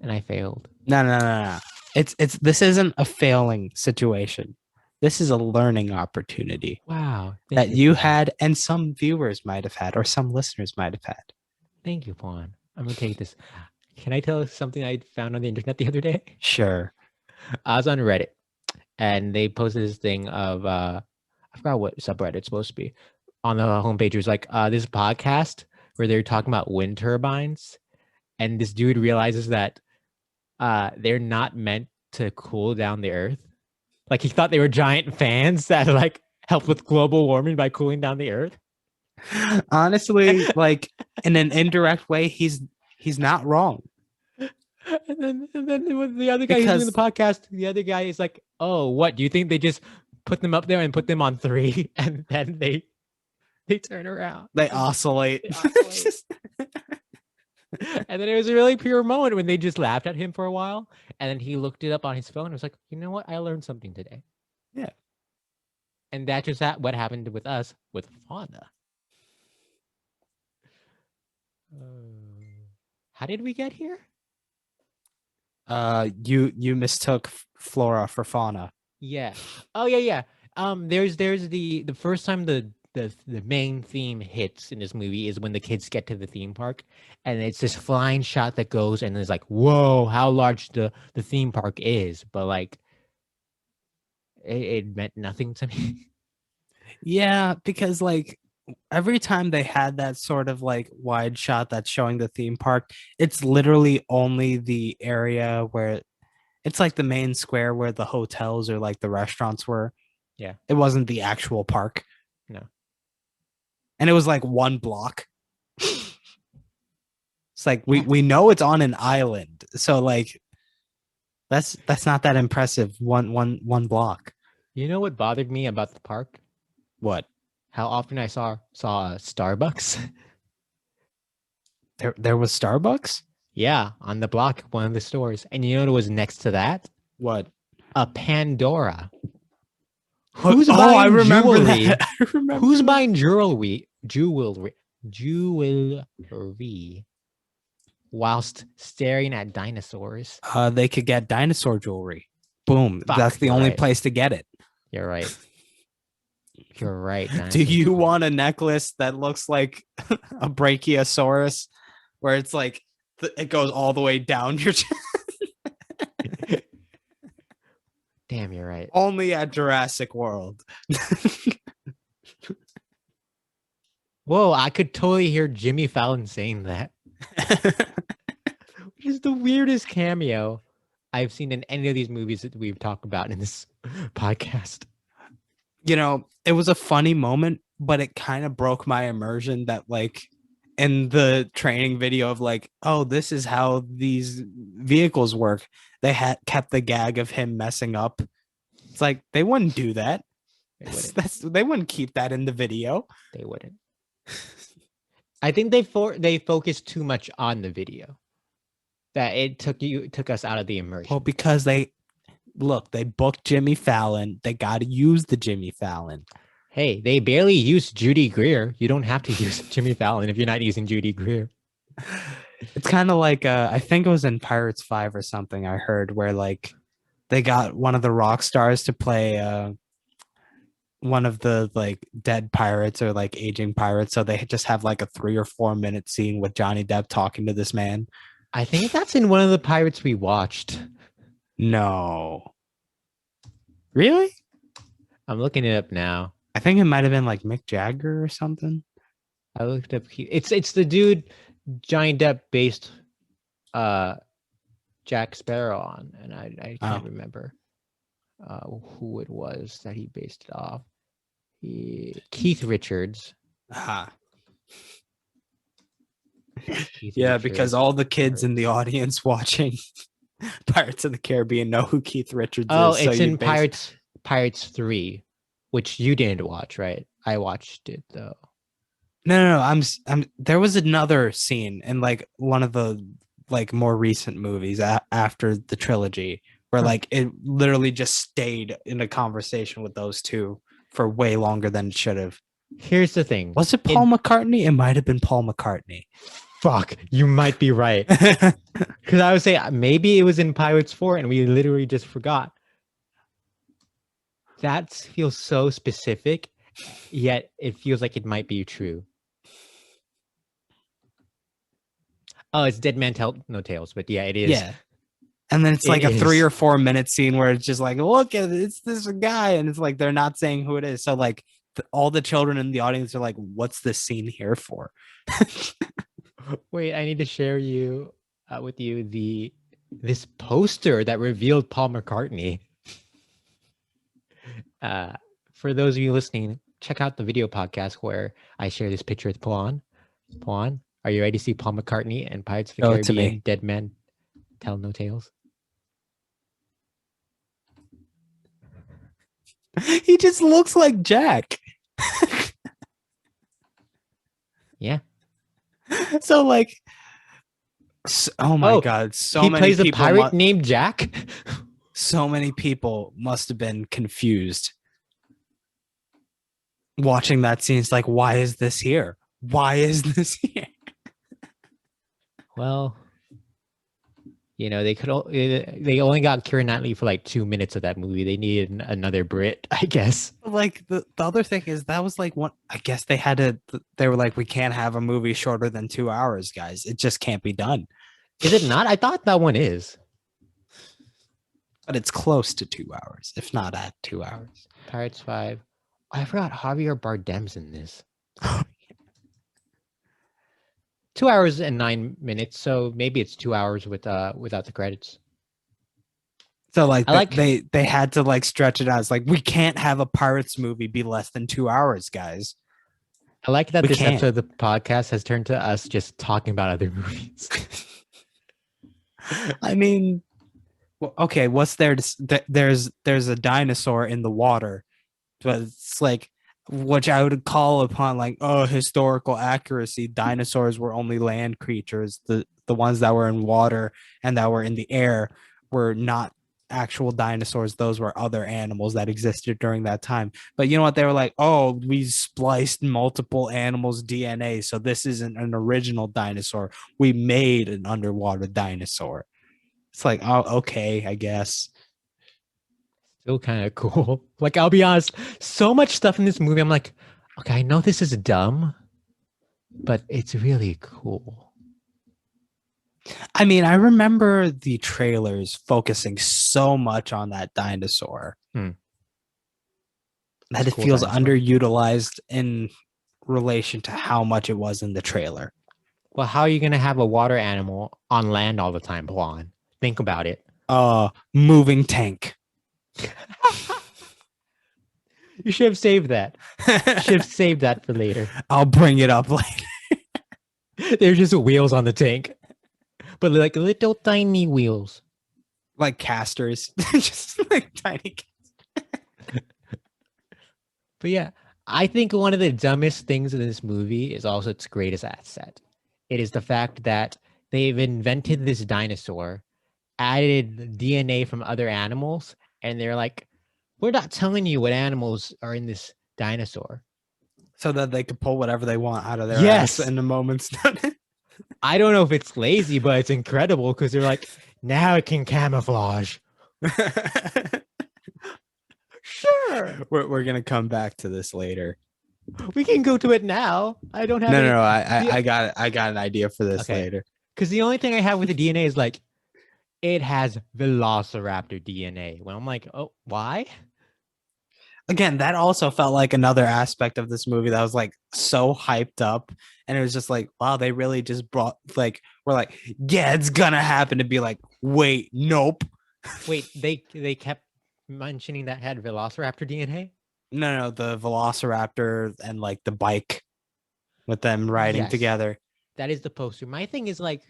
and I failed. No. This isn't a failing situation. This is a learning opportunity. Wow. That you had, and some viewers might have had, or some listeners might have had. Thank you, Pawan. I'm gonna take this. Can I tell something I found on the internet the other day? Sure. I was on Reddit and they posted this thing of I forgot what subreddit it's supposed to be. On the homepage, it was like this podcast where they're talking about wind turbines, and this dude realizes that they're not meant to cool down the earth. Like he thought they were giant fans that like help with global warming by cooling down the earth. Honestly, like in an indirect way, he's not wrong. And then with the other guy who's doing the podcast, the other guy is like, "Oh, what do you think they just put them up there and put them on 3, and then they turn around, they oscillate." And then it was a really pure moment when they just laughed at him for a while, and then he looked it up on his phone and was like, "You know what? I learned something today." Yeah, and that's just what happened with us with fauna. How did we get here? You mistook flora for fauna. Yeah. Oh yeah. There's the first time the main theme hits in this movie is when the kids get to the theme park, and it's this flying shot that goes, and it's like, whoa, how large the theme park is, but like it meant nothing to me. Yeah, because like every time they had that sort of like wide shot that's showing the theme park, it's literally only the area where it's like the main square where the hotels or like the restaurants were. Yeah. It wasn't the actual park. No. And it was like one block. It's like we know it's on an island. So like that's not that impressive. One block. You know what bothered me about the park? What? How often I saw Starbucks. There was Starbucks? Yeah, on the block, one of the stores. And you know what was next to that? What? A Pandora. Who's buying I remember jewelry? That. I remember. Who's buying jewelry whilst staring at dinosaurs? They could get dinosaur jewelry. Boom. That's the only place to get it. You're right. You're right. Do you want a necklace that looks like a brachiosaurus, where it's like it goes all the way down your chest? Damn, you're right. Only at Jurassic World. Whoa, I could totally hear Jimmy Fallon saying that. Which is the weirdest cameo I've seen in any of these movies that we've talked about in this podcast. You know, it was a funny moment, but it kind of broke my immersion that, like, in the training video of like, oh, this is how these vehicles work. They had kept the gag of him messing up. It's like, they wouldn't do that. They wouldn't keep that in the video. They wouldn't. I think they focused too much on the video. That it took us out of the immersion. Well, because they booked Jimmy Fallon. They got to use the Jimmy Fallon. Hey, they barely used Judy Greer. You don't have to use Jimmy Fallon if you're not using Judy Greer. It's kind of like I think it was in Pirates 5 or something I heard where like they got one of the rock stars to play one of the like dead pirates or like aging pirates, so they just have like a 3 or 4 minute scene with Johnny Depp talking to this man. I think that's in one of the Pirates we watched. No. Really? I'm looking it up now. I think it might have been like Mick Jagger or something. I looked up. It's the dude Johnny Depp based Jack Sparrow on, and I can't remember who it was that he based it off. Keith Richards. Yeah, because all the kids in the audience watching Pirates of the Caribbean know who Keith Richards is. Oh, it's in Pirates 3, which you didn't watch, right? I watched it though. No. I'm there was another scene in like one of the like more recent movies after the trilogy where like it literally just stayed in a conversation with those two for way longer than it should have. Here's the thing. Was it Paul McCartney? It might have been Paul McCartney. Fuck, you might be right. Because I would say maybe it was in Pirates 4 and we literally just forgot. That feels so specific, yet it feels like it might be true. Oh, it's Dead Man Tell No Tales, but yeah, it is. Yeah. And then it's like a 3 or 4 minute scene where it's just like, look at it, it's this guy, and it's like they're not saying who it is. So like all the children in the audience are like, what's this scene here for? Wait, I need to share with you this poster that revealed Paul McCartney. For those of you listening, check out the video podcast where I share this picture with Pawan. Pawan, are you ready to see Paul McCartney and Pirates of the Caribbean Dead Man Tell No Tales? He just looks like Jack. Yeah. So like, oh my God, so many he plays a pirate named Jack. So many people must have been confused watching that scene. It's like, why is this here? Why is this here? Well, you know, they only got Keira Knightley for like 2 minutes of that movie. They needed another Brit, I guess. Like the other thing is that was like one. I guess they were like, we can't have a movie shorter than 2 hours, guys. It just can't be done. Is it not? I thought that one is. But it's close to 2 hours, if not at 2 hours. Pirates 5. I forgot Javier Bardem's in this. 2 hours and 9 minutes, so maybe it's 2 hours without the credits. So like they had to like stretch it out. It's like, we can't have a Pirates movie be less than 2 hours, guys. I like that episode of the podcast has turned to us just talking about other movies. I mean, well, okay, what's there? There's a dinosaur in the water, but it's like, which I would call upon like, oh, historical accuracy. Dinosaurs were only land creatures. The ones that were in water and that were in the air were not actual dinosaurs. Those were other animals that existed during that time. But you know what? They were like, oh, we spliced multiple animals' DNA, so this isn't an original dinosaur. We made an underwater dinosaur. It's like, oh, okay, I guess. Still kind of cool. Like, I'll be honest, so much stuff in this movie, I'm like, okay, I know this is dumb, but it's really cool. I mean, I remember the trailers focusing so much on that dinosaur that it cool feels dinosaur. underutilized in relation to how much it was in the trailer. Well, how are you going to have a water animal on land all the time, Pawan? Think about it. Moving tank. You should have saved that. Should have saved that for later. I'll bring it up later. They're just wheels on the tank, but like little tiny wheels, like casters, just like tiny. But yeah, I think one of the dumbest things in this movie is also its greatest asset. It is the fact that they've invented this dinosaur, added DNA from other animals, and they're like, we're not telling you what animals are in this dinosaur. So that they could pull whatever they want out of their ass in a moment's notice. I don't know if it's lazy, but it's incredible because they're like, now it can camouflage. Sure. We're going to come back to this later. We can go to it now. I don't have No. I got an idea for this later. Because the only thing I have with the DNA is like, it has velociraptor DNA. When I'm like, oh, why? Again, that also felt like another aspect of this movie that was like so hyped up. And it was just like, wow, they really just brought we're like, yeah, it's gonna happen, to be like, wait, nope. Wait, they kept mentioning that had velociraptor DNA? No, the velociraptor and like the bike with them riding together. That is the poster. My thing is like,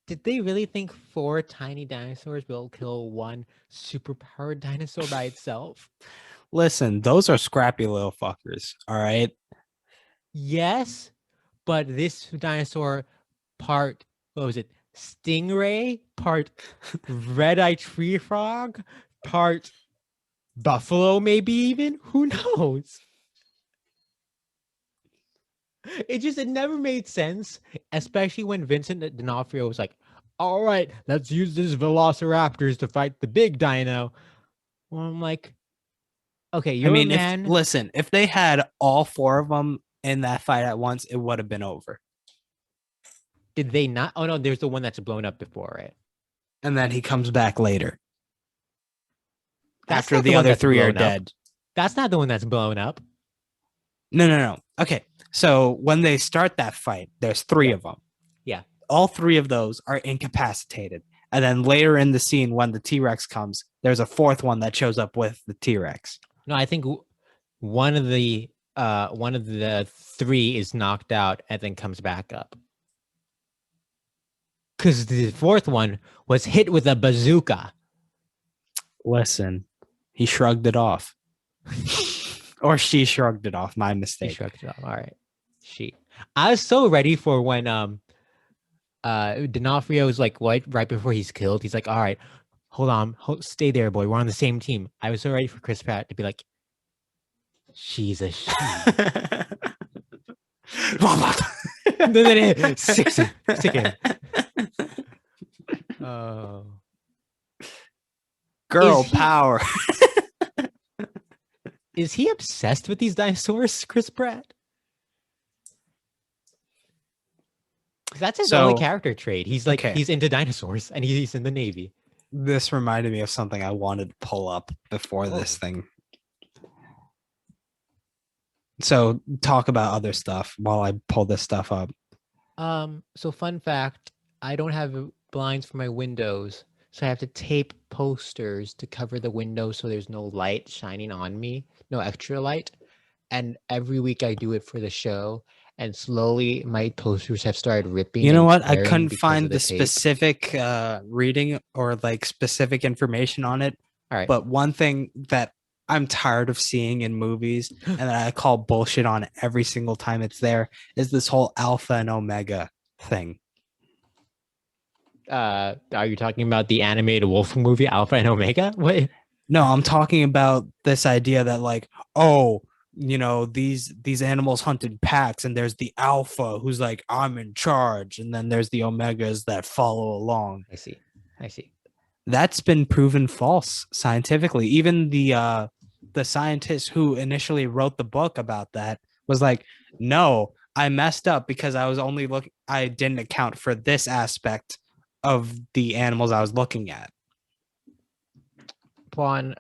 did they really think 4 tiny dinosaurs will kill one superpowered dinosaur by itself? Listen, those are scrappy little fuckers, all right? Yes, but this dinosaur part, what was it? Stingray, part red-eye tree frog, part buffalo, maybe even? Who knows? It never made sense, especially when Vincent D'Onofrio was like, all right, let's use this velociraptors to fight the big dino. Well, I'm like, okay, you're a man. If they had all 4 of them in that fight at once, it would have been over. Did they not? Oh, no, there's the one that's blown up before, right? And then he comes back later. After the other 3 are dead. That's not the one that's blown up. No. Okay, so when they start that fight, there's 3 of them. Yeah. All 3 of those are incapacitated. And then later in the scene, when the T-Rex comes, there's a 4th one that shows up with the T-Rex. No, I think one of the 3 is knocked out and then comes back up. Because the 4th one was hit with a bazooka. Listen, he shrugged it off. Or she shrugged it off. My mistake. She shrugged it off. All right. I was so ready for when D'Onofrio is like, right before he's killed, he's like, all right, hold on, stay there, boy. We're on the same team. I was so ready for Chris Pratt to be like, she's a she. Then sick him. Oh. Girl power. Is he obsessed with these dinosaurs, Chris Pratt? That's his only character trait. He's like, he's into dinosaurs and he's in the Navy. This reminded me of something I wanted to pull up before this thing. So talk about other stuff while I pull this stuff up. So fun fact, I don't have blinds for my windows, so I have to tape posters to cover the windows so there's no light shining on me, no extra light. And every week I do it for the show, and slowly my posters have started ripping. You know what? I couldn't find the specific reading or like specific information on it. All right. But one thing that I'm tired of seeing in movies and that I call bullshit on every single time it's there is this whole alpha and omega thing. Are you talking about the animated wolf movie Alpha and Omega? What? No, I'm talking about this idea that like, oh, you know, these animals hunt in packs, and there's the alpha who's like, I'm in charge, and then there's the omegas that follow along. I see. That's been proven false scientifically. Even the scientist who initially wrote the book about that was like, no, I messed up because I was I didn't account for this aspect of the animals I was looking at. Pawan,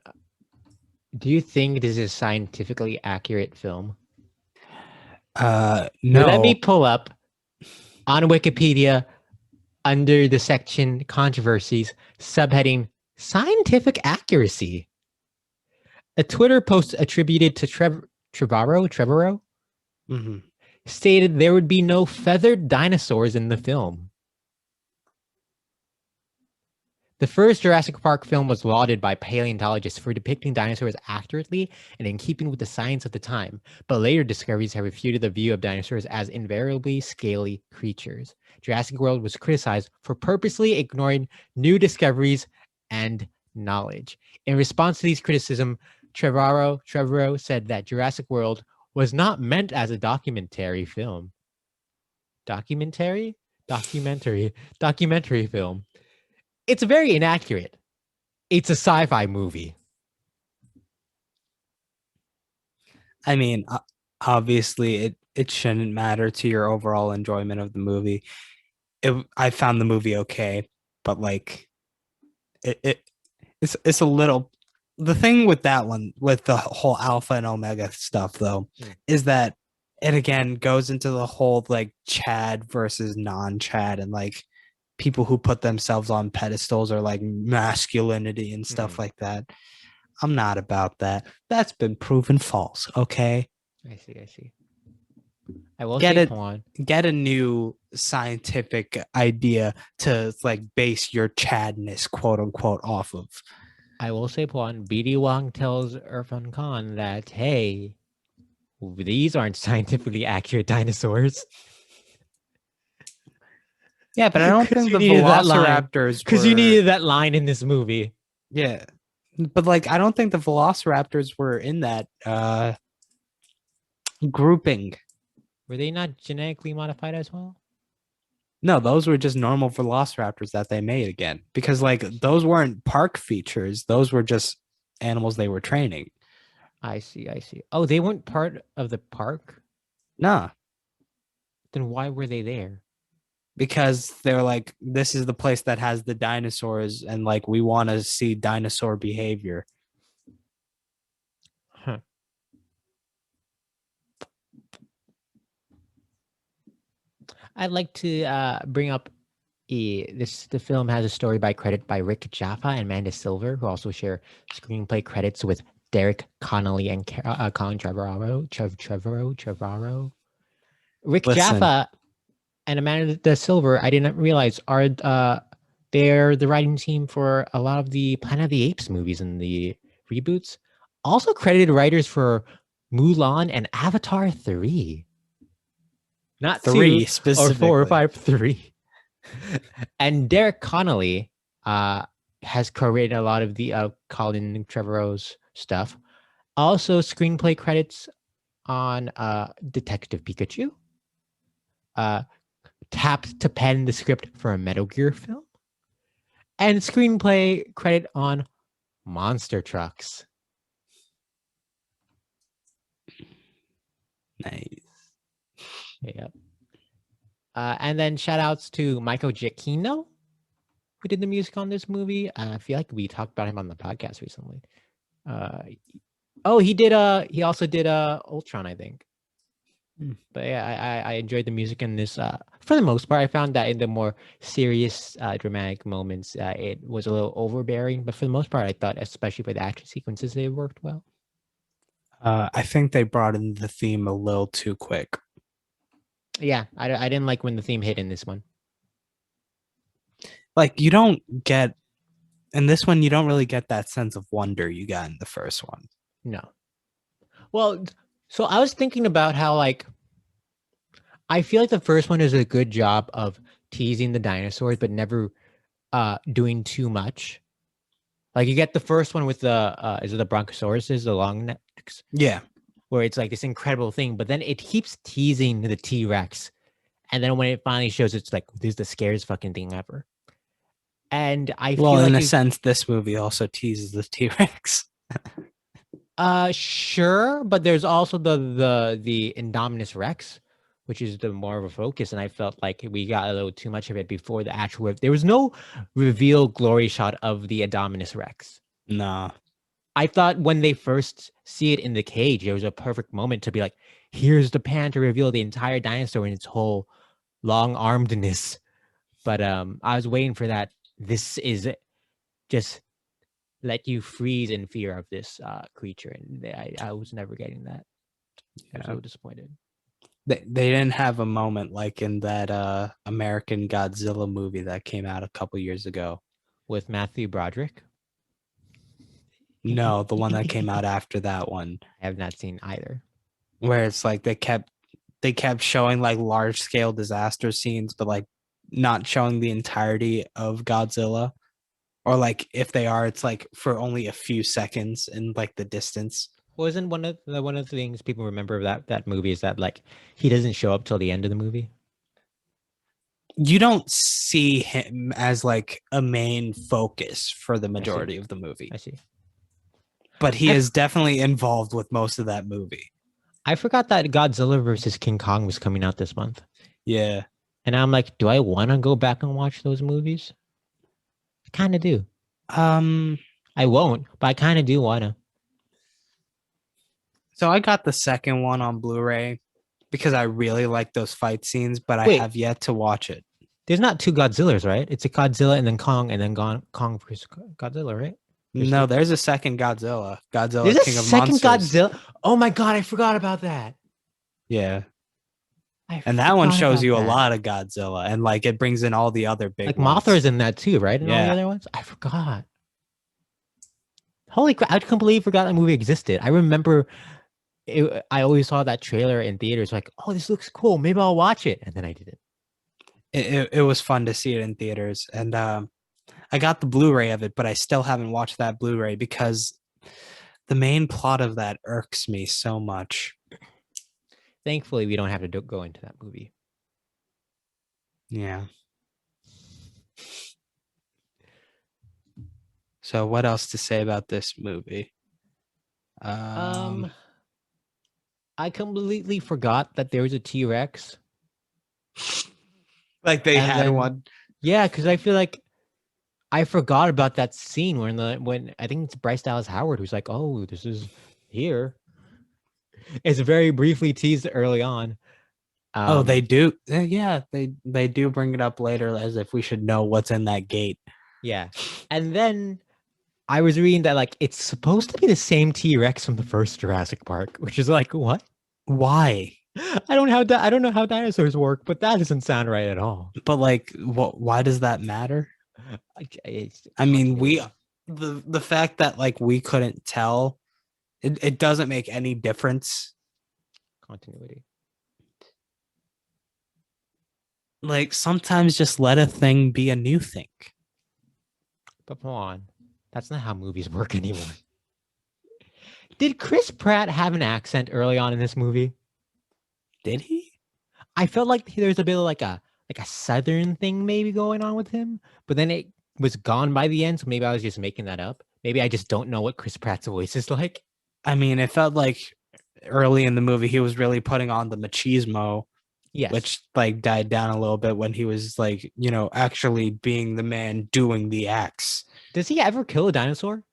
do you think this is a scientifically accurate film? No. Let me pull up on Wikipedia under the section controversies, subheading scientific accuracy. A Twitter post attributed to Trevorrow stated there would be no feathered dinosaurs in the film. The first Jurassic Park film was lauded by paleontologists for depicting dinosaurs accurately and in keeping with the science of the time, but later discoveries have refuted the view of dinosaurs as invariably scaly creatures. Jurassic World was criticized for purposely ignoring new discoveries and knowledge. In response to these criticisms, Trevorrow said that Jurassic World was not meant as a documentary film. Documentary film. It's very inaccurate. It's a sci-fi movie. I mean, obviously, it shouldn't matter to your overall enjoyment of the movie. I found the movie okay, but like, it's a little. The thing with that one, with the whole alpha and omega stuff, though, is that it again goes into the whole like Chad versus non-Chad and like people who put themselves on pedestals or like masculinity and stuff like that. I'm not about that. That's been proven false. Okay. I see. I will get say, it. Get a new scientific idea to like base your Chadness, quote unquote, off of. I will say, Pawan, BD Wong tells Irfan Khan that, hey, these aren't scientifically accurate dinosaurs. Yeah, but I don't think the velociraptors because you needed that line in this movie. Yeah, but like I don't think the velociraptors were in that grouping. Were they not genetically modified as well? No, those were just normal velociraptors that they made again, because like those weren't park features. Those were just animals they were training. I see. Oh, they weren't part of the park? Nah. Then why were they there? Because they're like, this is the place that has the dinosaurs, and like we want to see dinosaur behavior. Huh. I'd like to bring up the film has a story by credit by Rick Jaffa and Amanda Silver, who also share screenplay credits with Derek Connolly and Colin Trevorrow. Rick Jaffa and Amanda Silver, I didn't realize, are they're the writing team for a lot of the Planet of the Apes movies and the reboots. Also credited writers for Mulan and Avatar 3. Not 3 2 specifically. or 4 or 5, 3. And Derek Connolly has co-written a lot of the Colin Trevorrow's stuff. Also screenplay credits on Detective Pikachu. Tapped to pen the script for a Metal Gear film. And screenplay credit on Monster Trucks. Nice. Yeah. And then shout outs to Michael Giacchino, who did the music on this movie. I feel like we talked about him on the podcast recently. He also did Ultron, I think. But yeah, I enjoyed the music in this. For the most part, I found that in the more serious, dramatic moments, it was a little overbearing. But for the most part, I thought, especially for the action sequences, they worked well. I think they brought in the theme a little too quick. Yeah, I didn't like when the theme hit in this one. Like, you don't get... In this one, you don't really get that sense of wonder you got in the first one. No. Well... So I was thinking about how, like, I feel like the first one is a good job of teasing the dinosaurs, but never doing too much. Like, you get the first one with the, is it the Broncosauruses, the long necks? Yeah. Where it's like this incredible thing, but then it keeps teasing the T-Rex. And then when it finally shows, it's like, this is the scariest fucking thing ever. And I feel like... in a sense, this movie also teases the T-Rex. Sure, but there's also the Indominus Rex, which is the more of a focus, and I felt like we got a little too much of it before the actual... There was no reveal glory shot of the Indominus Rex. Nah. I thought when they first see it in the cage, it was a perfect moment to be like, here's the pan to reveal the entire dinosaur in its whole long-armedness. But I was waiting for that. This is just let you freeze in fear of this creature, and I was never getting that. I'm so disappointed. They didn't have a moment like in that American Godzilla movie that came out a couple years ago with Matthew Broderick. No, the one that came out after that one. I have not seen either. Where it's like they kept showing like large scale disaster scenes, but like not showing the entirety of Godzilla. Or like if they are, it's like for only a few seconds in like the distance. Wasn't one of the things people remember of that movie is that like he doesn't show up till the end of the movie? You don't see him as like a main focus for the majority of the movie. I see. But he is definitely involved with most of that movie. I forgot that Godzilla versus King Kong was coming out this month. Yeah. And I'm like, do I want to go back and watch those movies? I kind of do. I won't, but I kind of do want to. So I got the second one on Blu-ray because I really like those fight scenes, but I have yet to watch it. There's not two Godzillas, right? It's a Godzilla and then Kong versus Godzilla, right? There's a second Godzilla. There's King of Monsters. Second Godzilla. Oh my god, I forgot about that. Yeah. And that one shows you a lot of Godzilla, and like it brings in all the other big ones. Mothra's in that too, right? And all the other ones? I forgot. Holy crap, I completely forgot that movie existed. I remember I always saw that trailer in theaters like, oh, this looks cool. Maybe I'll watch it. And then I didn't. It was fun to see it in theaters. And I got the Blu-ray of it, but I still haven't watched that Blu-ray because the main plot of that irks me so much. Thankfully, we don't have to go into that movie. Yeah. So what else to say about this movie? I completely forgot that there was a T-Rex. Like they had one. Yeah, because I feel like I forgot about that scene when I think it's Bryce Dallas Howard who's like, "Oh, this is here." It's very briefly teased early on. They do. Yeah, they do bring it up later as if we should know what's in that gate. Yeah, and then I was reading that like it's supposed to be the same T-Rex from the first Jurassic Park, which is like, what? Why? I don't know how dinosaurs work, but that doesn't sound right at all. But like, why does that matter? I mean, the fact that like we couldn't tell, it doesn't make any difference. Continuity. Like sometimes just let a thing be a new thing. But come on, that's not how movies work anymore. Did Chris Pratt have an accent early on in this movie? Did he? I felt like there's a bit of like a southern thing maybe going on with him, but then it was gone by the end. So maybe I was just making that up. Maybe I just don't know what Chris Pratt's voice is like. I mean, it felt like early in the movie he was really putting on the machismo, which like died down a little bit when he was like, actually being the man doing the acts. Does he ever kill a dinosaur?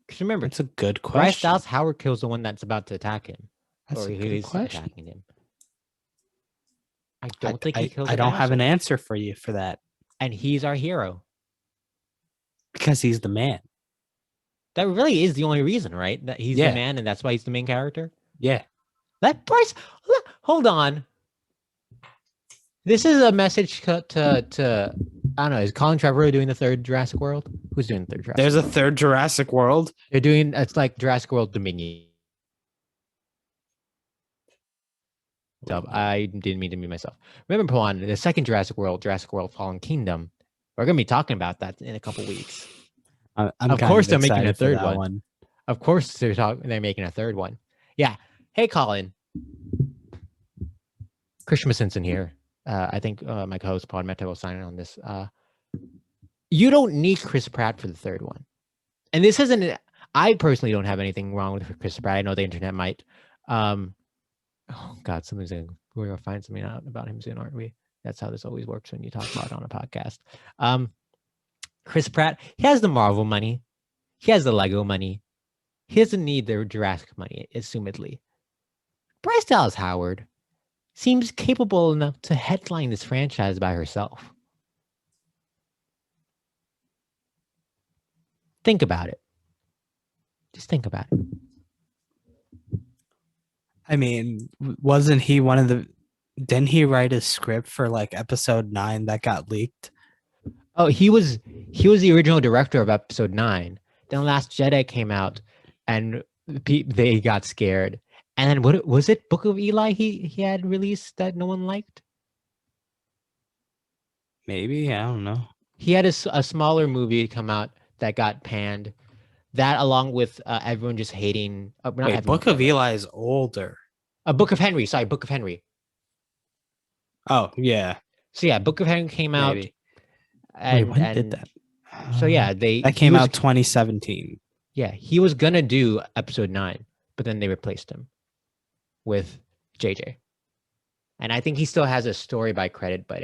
Because remember, it's a good question. Bryce Dallas Howard kills the one that's about to attack him. That's a good question. Attacking him. I don't think he kills. I don't have an answer for you for that. And he's our hero because he's the man. That really is the only reason, right? That he's the man, and that's why he's the main character. Yeah. That Bryce. Hold on. This is a message to I don't know. Is Colin Trevorrow doing the third Jurassic World? Who's doing the third Jurassic? There's a third Jurassic World. They're doing. It's like Jurassic World Dominion. I didn't mean to mute myself. Remember, Pawan, the second Jurassic World Fallen Kingdom. We're going to be talking about that in a couple weeks. Of course, they're making a third one. Of course, they're making a third one. Yeah. Hey, Colin. Christian Simpson here. I think my co-host Pawan Mehta will sign in on this. You don't need Chris Pratt for the third one, and this isn't. I personally don't have anything wrong with Chris Pratt. I know the internet might. Oh God, we're gonna find something out about him soon, aren't we? That's how this always works when you talk about it on a podcast. Chris Pratt, he has the Marvel money. He has the Lego money. He doesn't need the Jurassic money, assumedly. Bryce Dallas Howard seems capable enough to headline this franchise by herself. Think about it. Just think about it. I mean, wasn't he one of the... Didn't he write a script for like episode 9 that got leaked? Oh, he was the original director of episode 9. Then Last Jedi came out, and they got scared. And then what was it? Book of Eli he had released that no one liked? Maybe, I don't know. He had a smaller movie come out that got panned. That along with everyone just hating. Wait, Book of Eli is older. Book of Henry. Sorry, Book of Henry. Oh, yeah. So yeah, Book of Henry came out. Maybe. And, Wait, when did that? So yeah, that came out 2017. Yeah, he was gonna do episode 9, but then they replaced him with JJ. And I think he still has a story by credit, but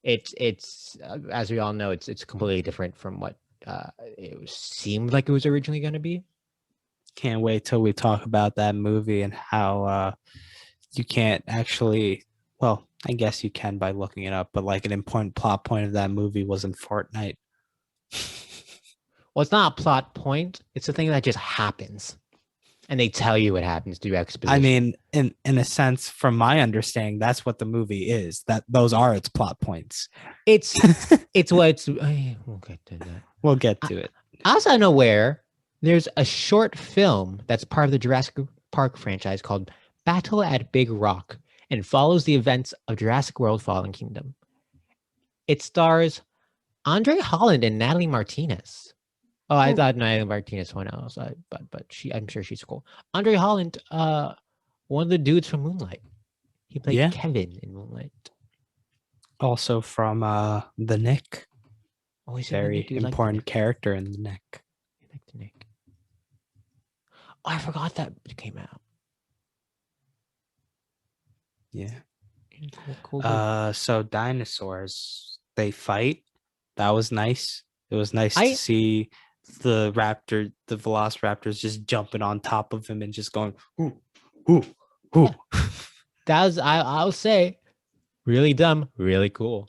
it's as we all know, it's completely different from what it seemed like it was originally going to be. Can't wait till we talk about that movie and how you can't actually, well, I guess you can by looking it up, but like an important plot point of that movie was in Fortnite. Well, it's not a plot point. It's a thing that just happens. And they tell you what happens through exposition. I mean, in a sense, from my understanding, that's what the movie is. That those are its plot points. It's what it's. We'll get to that. We'll get to it. As I'm aware, there's a short film that's part of the Jurassic Park franchise called Battle at Big Rock and follows the events of Jurassic World: Fallen Kingdom. It stars Andre Holland and Natalie Martinez. Oh, I thought Natalie Martinez went else, but I'm sure she's cool. Andre Holland, one of the dudes from Moonlight. He played Kevin in Moonlight. Also from The Nick. Oh, he's very important character in The Nick. I like The Nick. Oh, I forgot that came out. Yeah. Cool. So dinosaurs, they fight. That was nice. It was nice to see the velociraptors just jumping on top of him and just going, ooh, ooh, ooh. Yeah. That was, I'll say, really dumb, really cool.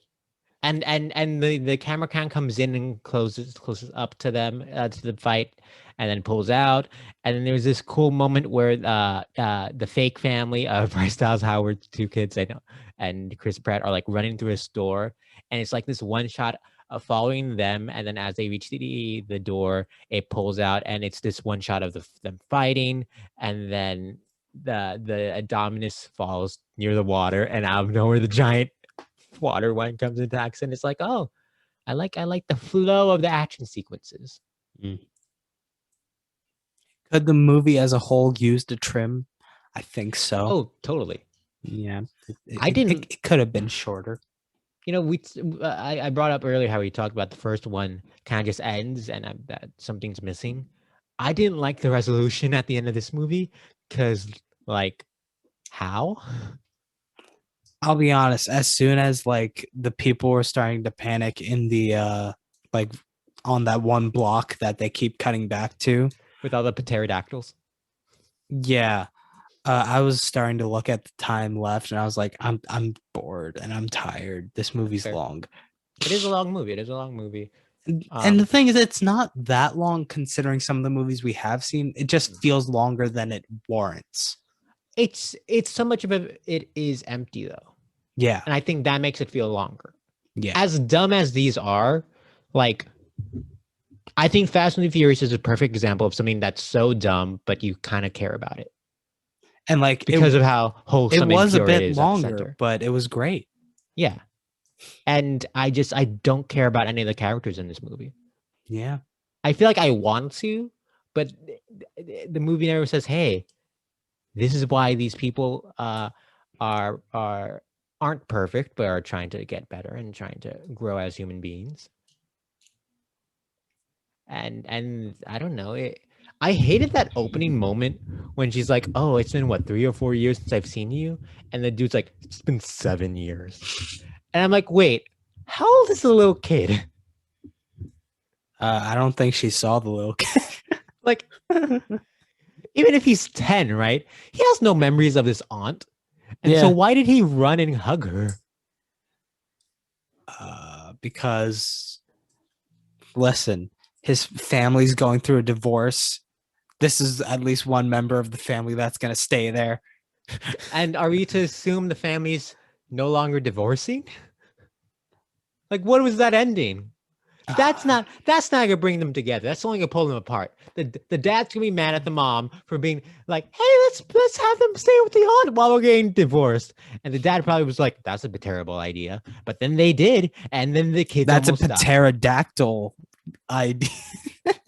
And the camera comes in and closes up to them, to the fight, and then pulls out. And then there's this cool moment where the fake family of Bryce Dallas Howard's 2 kids and Chris Pratt are like running through a store, and it's like this one shot of following them, and then as they reach the door, it pulls out, and it's this one shot of them fighting, and then the Indominus falls near the water, and out of nowhere the giant water one comes into action. It's like, oh, I like the flow of the action sequences. Could the movie as a whole use the trim? I think so. Oh, totally. Yeah, it could have been shorter. You know, I brought up earlier how we talked about the first one kind of just ends and that something's missing. I didn't like the resolution at the end of this movie because, like, how? I'll be honest. As soon as like the people were starting to panic in the like on that one block that they keep cutting back to with all the pterodactyls. Yeah. I was starting to look at the time left, and I was like, I'm bored and I'm tired. This movie's long. It is a long movie. And the thing is, it's not that long considering some of the movies we have seen. It just feels longer than it warrants. It's so much of it is empty though. Yeah. And I think that makes it feel longer. Yeah. As dumb as these are, like, I think Fast and the Furious is a perfect example of something that's so dumb, but you kind of care about it. And like because of how wholesome it was a bit longer, but it was great. Yeah. And I don't care about any of the characters in this movie. Yeah. I feel like I want to, but the movie never says, hey, this is why these people aren't perfect, but are trying to get better and trying to grow as human beings. And I don't know. I hated that opening moment when she's like, oh, it's been what, 3 or 4 years since I've seen you? And the dude's like, it's been 7 years. And I'm like, wait, how old is the little kid? I don't think she saw the little kid. Like, even if he's 10, right? He has no memories of this aunt. And so why did he run and hug her? Because, listen, his family's going through a divorce. This is at least one member of the family that's going to stay there. And are we to assume the family's no longer divorcing? Like, what was that ending? That's not gonna bring them together. That's only gonna pull them apart. The dad's gonna be mad at the mom for being like, "Hey, let's have them stay with the aunt while we're getting divorced." And the dad probably was like, "That's a terrible idea." But then they did, and then the kids. That's a pterodactyl idea.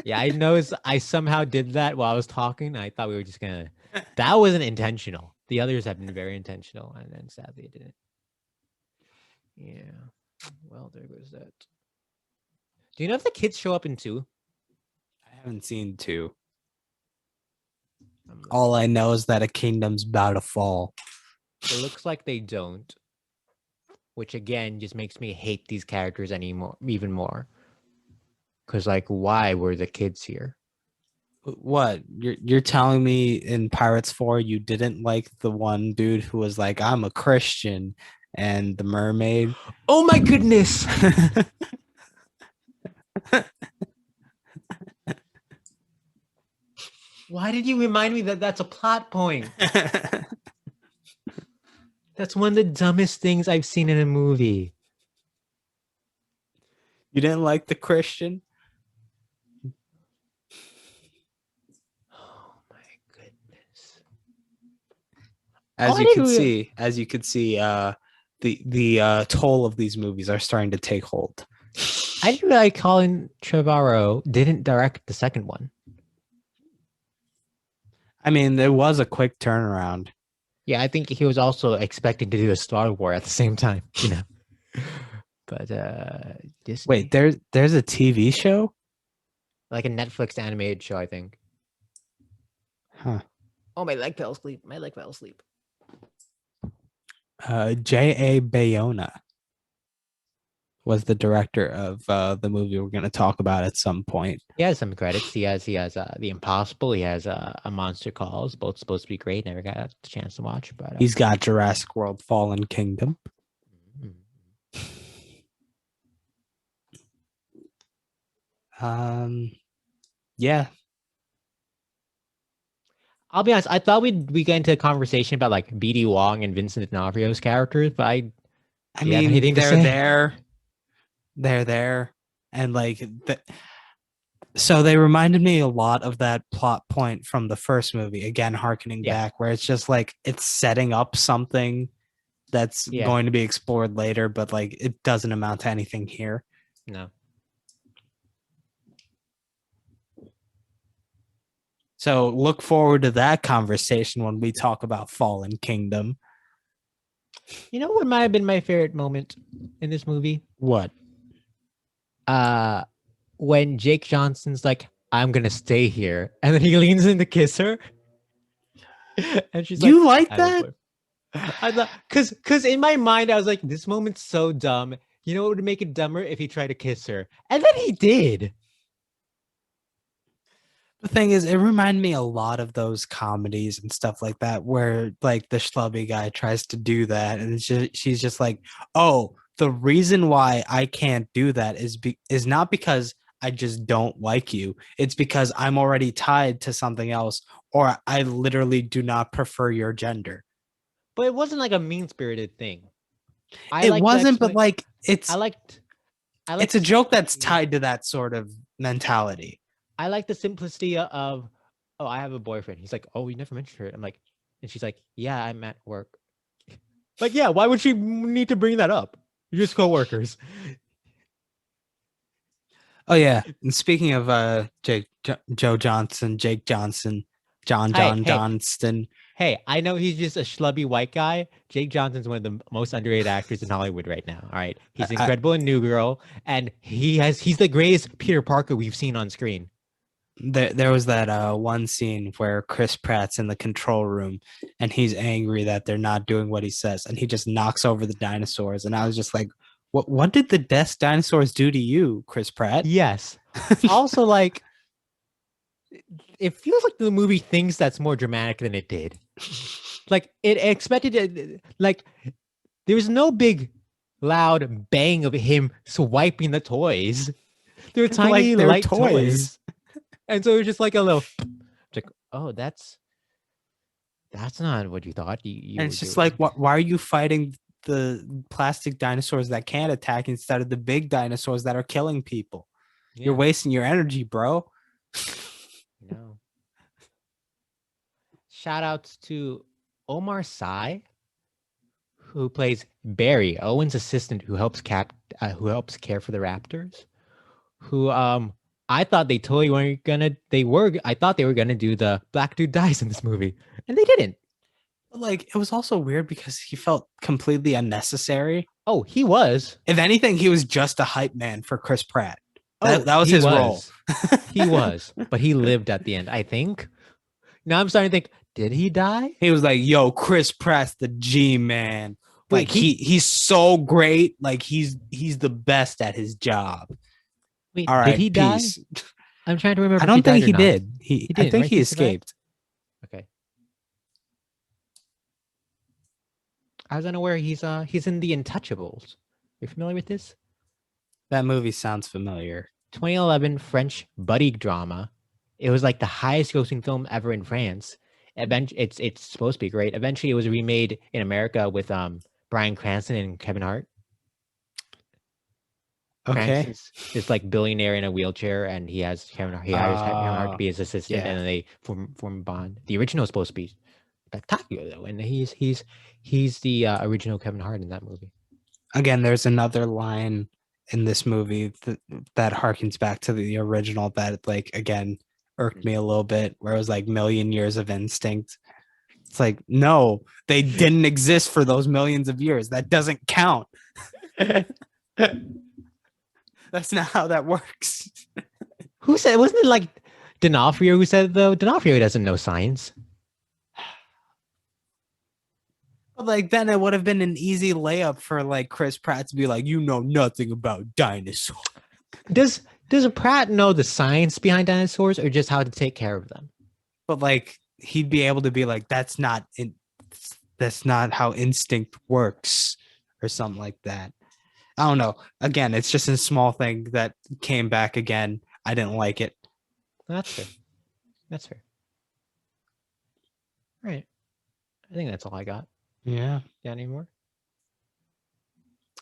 Yeah, I know. I somehow did that while I was talking. I thought we were just gonna. That wasn't intentional. The others have been very intentional, and then sadly it didn't. Yeah. Well, there goes that. Do you know if the kids show up in 2? I haven't seen 2. All I know is that a kingdom's about to fall. It looks like they don't, which again just makes me hate these characters even more. Because, like, why were the kids here? What? You're telling me in Pirates 4 you didn't like the one dude who was like, I'm a Christian, and the mermaid? Oh my goodness! Why did you remind me that that's a plot point? That's one of the dumbest things I've seen in a movie. You didn't like the Christian? Oh my goodness. As you could see, the toll of these movies are starting to take hold. I didn't realize Colin Trevorrow didn't direct the second one. I mean, there was a quick turnaround. Yeah, I think he was also expecting to do a Star Wars at the same time, you know. But Disney. Wait, there's a TV show? Like a Netflix animated show, I think. Huh. Oh, my leg fell asleep. J.A. Bayona was the director of the movie we're going to talk about at some point. He has some credits. He has The Impossible. He has A Monster Calls. Both supposed to be great. Never got a chance to watch, but he's got Jurassic World: Fallen Kingdom. Yeah. I'll be honest. I thought we'd get into a conversation about like B.D. Wong and Vincent D'Onofrio's characters, but I mean, they're there, and like so they reminded me a lot of that plot point from the first movie. Again, harkening back, where it's just like it's setting up something that's going to be explored later, but like it doesn't amount to anything here. No. So look forward to that conversation when we talk about Fallen Kingdom. You know what might have been my favorite moment in this movie? What? When Jake Johnson's like, I'm gonna stay here, and then he leans in to kiss her, and she's like, "You like that?" I thought, cause in my mind I was like, this moment's so dumb. You know what would make it dumber if he tried to kiss her, and then he did. The thing is, it reminded me a lot of those comedies and stuff like that, where like the schlubby guy tries to do that, and she's just like, "Oh, the reason why I can't do that is not because I just don't like you. It's because I'm already tied to something else, or I literally do not prefer your gender." But it wasn't like a mean-spirited thing. It wasn't, but like it's it's a joke that's tied to that sort of mentality. I like the simplicity of, oh, I have a boyfriend. He's like, oh, you never mentioned her. I'm like, and she's like, yeah, I'm at work. Like, yeah, why would she need to bring that up? You're just co-workers. Oh yeah, and speaking of Jake Johnston. Hey, I know he's just a schlubby white guy. Jake Johnson's one of the most underrated actors in Hollywood right now. All right, he's incredible in New Girl, and he's the greatest Peter Parker we've seen on screen. There was that one scene where Chris Pratt's in the control room and he's angry that they're not doing what he says, and he just knocks over the dinosaurs, and I was just like, What did the desk dinosaurs do to you, Chris Pratt? Yes. Also, like, it feels like the movie thinks that's more dramatic than it did. Like, it expected it, like, there was no big, loud bang of him swiping the toys. They were tiny, they're light toys. And so it was just like a little, like, oh, that's not what you thought. And it's just like, why are you fighting the plastic dinosaurs that can't attack instead of the big dinosaurs that are killing people? Yeah. You're wasting your energy, bro. No. Shout outs to Omar Sy, who plays Barry, Owen's assistant, who helps care for the raptors. Who I thought they totally weren't gonna. I thought they were gonna do the black dude dies in this movie, and they didn't. Like, it was also weird because he felt completely unnecessary. Oh, he was. If anything, he was just a hype man for Chris Pratt. That was his role. He was, but he lived at the end, I think. Now I'm starting to think, did he die? He was like, yo, Chris Pratt's the G man. Like, he's so great. Like, he's the best at his job. Wait, all right, did he die? I'm trying to remember. I don't think he did. He didn't, I think he escaped. Okay. I was unaware he's in The Untouchables. You familiar with this? That movie sounds familiar. 2011 French buddy drama. It was like the highest grossing film ever in France. It's supposed to be great. Eventually, it was remade in America with Bryan Cranston and Kevin Hart. Okay. Cranston's this like billionaire in a wheelchair, and he hires Kevin Hart to be his assistant, and then they form a bond. The original is supposed to be spectacular though, and he's the original Kevin Hart in that movie. Again, there's another line in this movie that harkens back to the original that, like, again, irked me a little bit, where it was like million years of instinct. It's like, no, they didn't exist for those millions of years. That doesn't count. That's not how that works. Who said? Wasn't it like D'Onofrio who said it, though? D'Onofrio doesn't know science. Like, then it would have been an easy layup for like Chris Pratt to be like, you know nothing about dinosaurs. Does Pratt know the science behind dinosaurs, or just how to take care of them? But like, he'd be able to be like, that's not how instinct works, or something like that. I don't know. Again, it's just a small thing that came back again. I didn't like it. That's fair. That's fair. All right. I think that's all I got. Yeah. Got any more?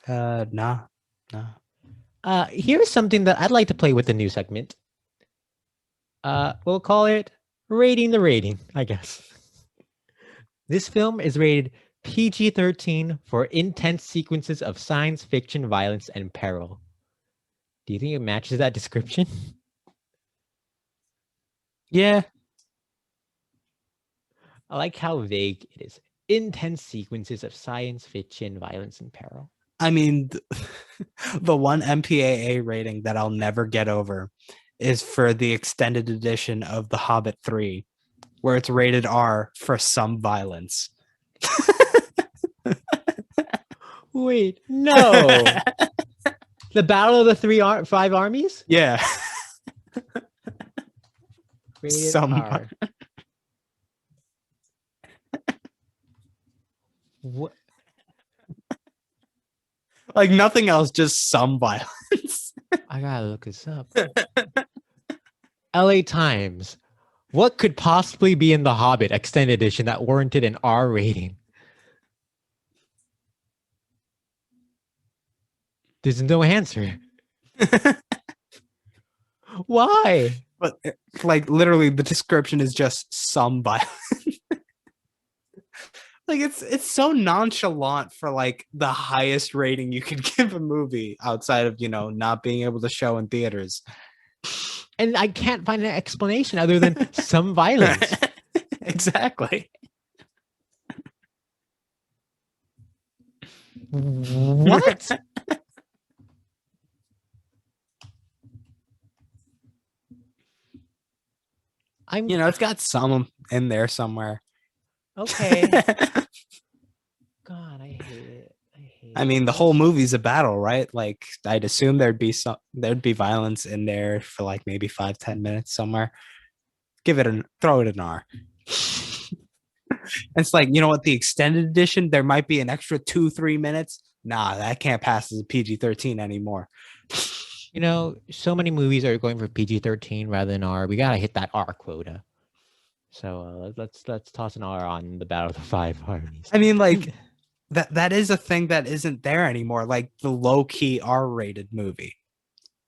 Nah. Here's something that I'd like to play with the new segment. We'll call it Rating the Rating, I guess. This film is rated PG-13 for intense sequences of science fiction, violence, and peril. Do you think it matches that description? Yeah. I like how vague it is. Intense sequences of science fiction, violence, and peril. I mean, the one MPAA rating that I'll never get over is for the extended edition of The Hobbit 3, where it's rated R for some violence. Wait, no. The Battle of the Five Armies? Yeah. Rated some R. What? Like, nothing else, just some violence. I gotta look this up. LA Times. What could possibly be in The Hobbit extended edition that warranted an R rating? There's no answer. Why? But like, literally, the description is just some violence. Like, it's so nonchalant for like the highest rating you could give a movie outside of, not being able to show in theaters. And I can't find an explanation other than some violence. Exactly. What? It's got some in there somewhere. Okay. God, I hate it. I mean, the whole movie's a battle, right? Like, I'd assume there'd be violence in there for like maybe 5-10 minutes somewhere. Throw it an R. It's like, you know what? The extended edition, there might be an extra 2-3 minutes. Nah, that can't pass as a PG-13 anymore. You know, so many movies are going for PG-13 rather than R. We gotta hit that R quota. So let's toss an R on the Battle of the Five Armies. I mean, like that is a thing that isn't there anymore. Like the low-key R-rated movie.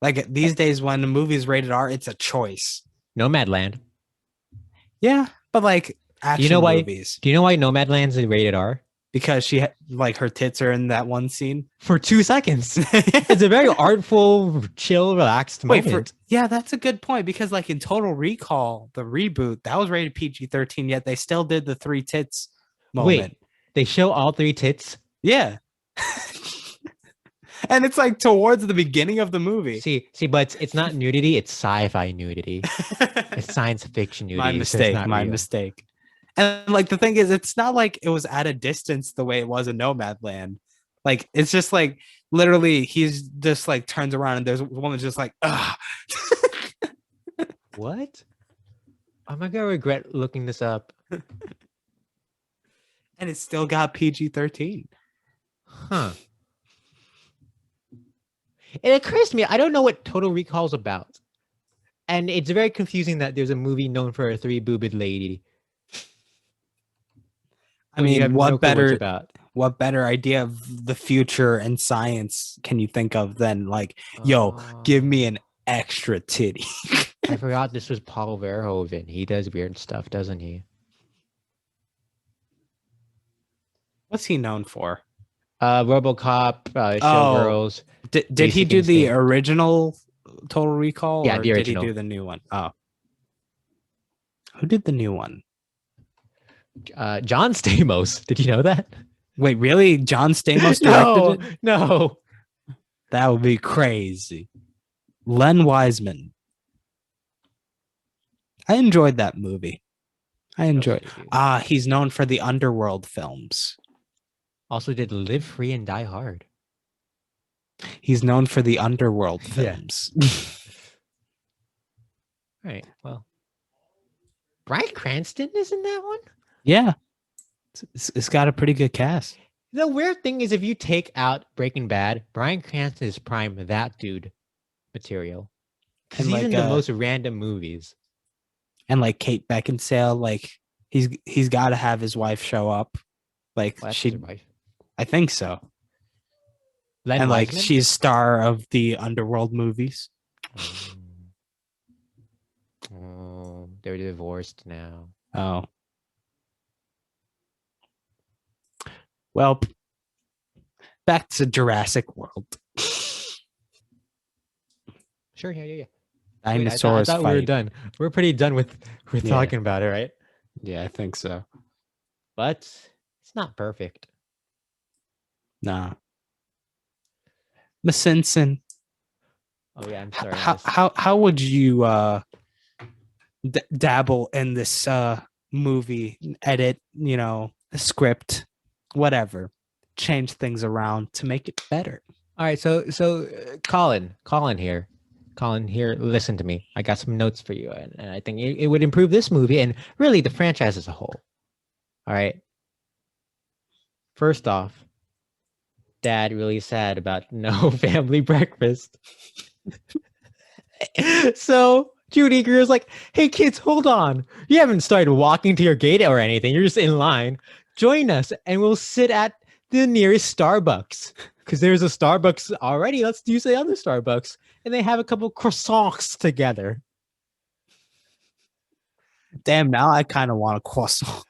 Like these days, when the movie is rated R, it's a choice. Nomadland. Yeah, but like action movies. Do you know why Nomadland's rated R? Because like her tits are in that one scene for 2 seconds. It's a very artful, chill, relaxed moment. Yeah, that's a good point. Because like in Total Recall, the reboot, that was rated PG-13, yet they still did the 3 tits moment. Wait, they show all 3 tits? Yeah. And it's like towards the beginning of the movie. See, but it's not nudity, it's sci-fi nudity. It's science fiction nudity. My mistake. And like the thing is, it's not like it was at a distance the way it was in Nomadland. Like it's just like literally he's just like turns around and there's a woman just like, ugh. What? I'm not gonna regret looking this up. And it still got PG-13. Huh. It occurs to me, I don't know what Total Recall is about. And it's very confusing that there's a movie known for a 3-boobed lady. I mean, what better idea of the future and science can you think of than like, yo, give me an extra titty? I forgot this was Paul Verhoeven. He does weird stuff, doesn't he? What's he known for? RoboCop, Showgirls. Did he do the original Total Recall? Yeah, the original. Did he do the new one? Oh. Who did the new one? John Stamos. Did you know that? Wait, really? John Stamos directed it? No. That would be crazy. Len Wiseman. I enjoyed that movie. He's known for the Underworld films. Also did Live Free and Die Hard. He's known for the Underworld films. Yeah. All right, well. Bryan Cranston is in that one? Yeah. It's got a pretty good cast. The weird thing is if you take out Breaking Bad, Bryan Cranston is prime that dude material. Because he's in the most random movies. And like Kate Beckinsale, like he's got to have his wife show up. Like I think so. And like she's star of the Underworld movies. Oh, they're divorced now. Oh. Well, back to Jurassic World. Sure, yeah. Dinosaurs I thought we were done. We're pretty done with talking about it, right? Yeah, I think so. But it's not perfect. Nah. Miss Simpson. Oh yeah, I'm sorry. How would you dabble in this movie, edit, the script, whatever, change things around to make it better? All right, so Colin here, listen to me. I got some notes for you, and I think it would improve this movie and really the franchise as a whole. All right. First off, Dad really sad about no family breakfast. So Judy Greer's like, hey kids, hold on. You haven't started walking to your gate or anything. You're just in line. Join us and we'll sit at the nearest Starbucks. Because there's a Starbucks already. Let's use the other Starbucks. And they have a couple croissants together. Damn, now I kind of want a croissant.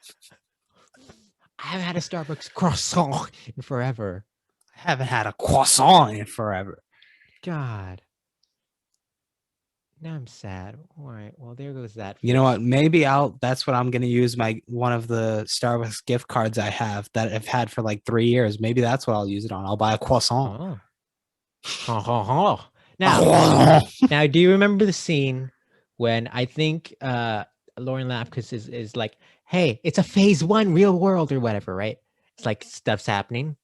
I haven't had a Starbucks croissant in forever. I haven't had a croissant in forever. God. Now I'm sad. All right. Well, there goes that. You know what? Maybe that's what I'm going to use one of the Starbucks gift cards I have that I've had for like 3 years. Maybe that's what I'll use it on. I'll buy a croissant. Oh. Now, do you remember the scene when I think Lauren Lapkus is like, hey, it's a phase 1 real world or whatever, right? It's like stuff's happening.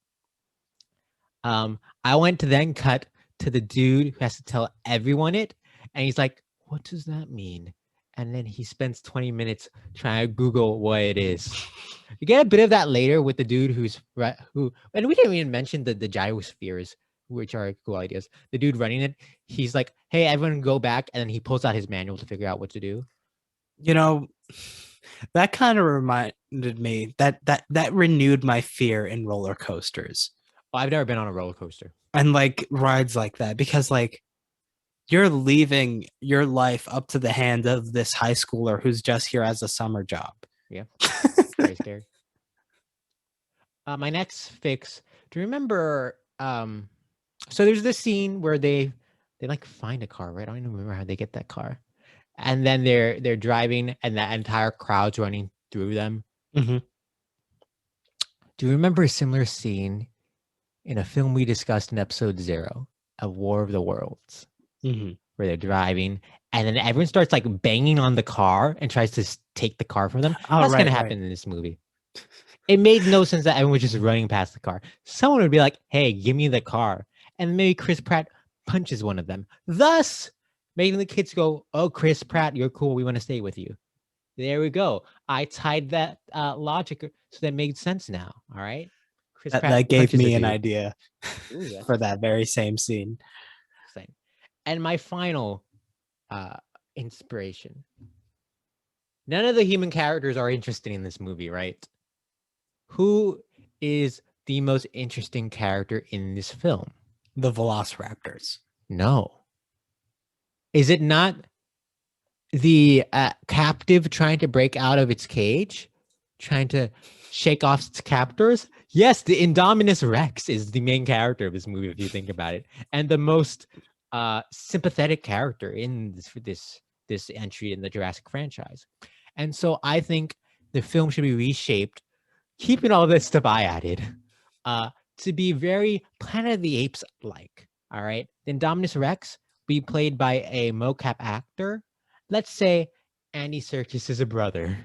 I went to then cut to the dude who has to tell everyone it, and he's like, "What does that mean?" And then he spends 20 minutes trying to Google what it is. You get a bit of that later with the dude who, and we didn't even mention the gyrospheres, which are cool ideas. The dude running it, he's like, "Hey, everyone, go back," and then he pulls out his manual to figure out what to do. You know, that kind of reminded me that renewed my fear in roller coasters. Well, I've never been on a roller coaster. And like rides like that, because like you're leaving your life up to the hand of this high schooler who's just here as a summer job. Yeah. Very scary. My next fix. Do you remember? So there's this scene where they like find a car, right? I don't even remember how they get that car. And then they're driving, and that entire crowd's running through them. Mm-hmm. Do you remember a similar scene in a film we discussed in episode 0 of War of the Worlds, mm-hmm. where they're driving, and then everyone starts like banging on the car and tries to take the car from them? That's gonna happen in this movie. It made no sense that everyone was just running past the car. Someone would be like, "Hey, give me the car," and maybe Chris Pratt punches one of them, thus making the kids go, "Oh, Chris Pratt, you're cool. We want to stay with you." There we go. I tied that logic so that made sense now. All right. Chris Pratt that gave me an idea for that very same scene. And my final inspiration. None of the human characters are interesting in this movie, right? Who is the most interesting character in this film? The velociraptors. No. Is it not the captive trying to break out of its cage? Trying to shake off its captors? Yes, the Indominus Rex is the main character of this movie, if you think about it. And the most sympathetic character in this entry in the Jurassic franchise. And so I think the film should be reshaped, keeping all this stuff I added, to be very Planet of the Apes like. All right. The Indominus Rex be played by a mocap actor. Let's say Andy Serkis is a brother.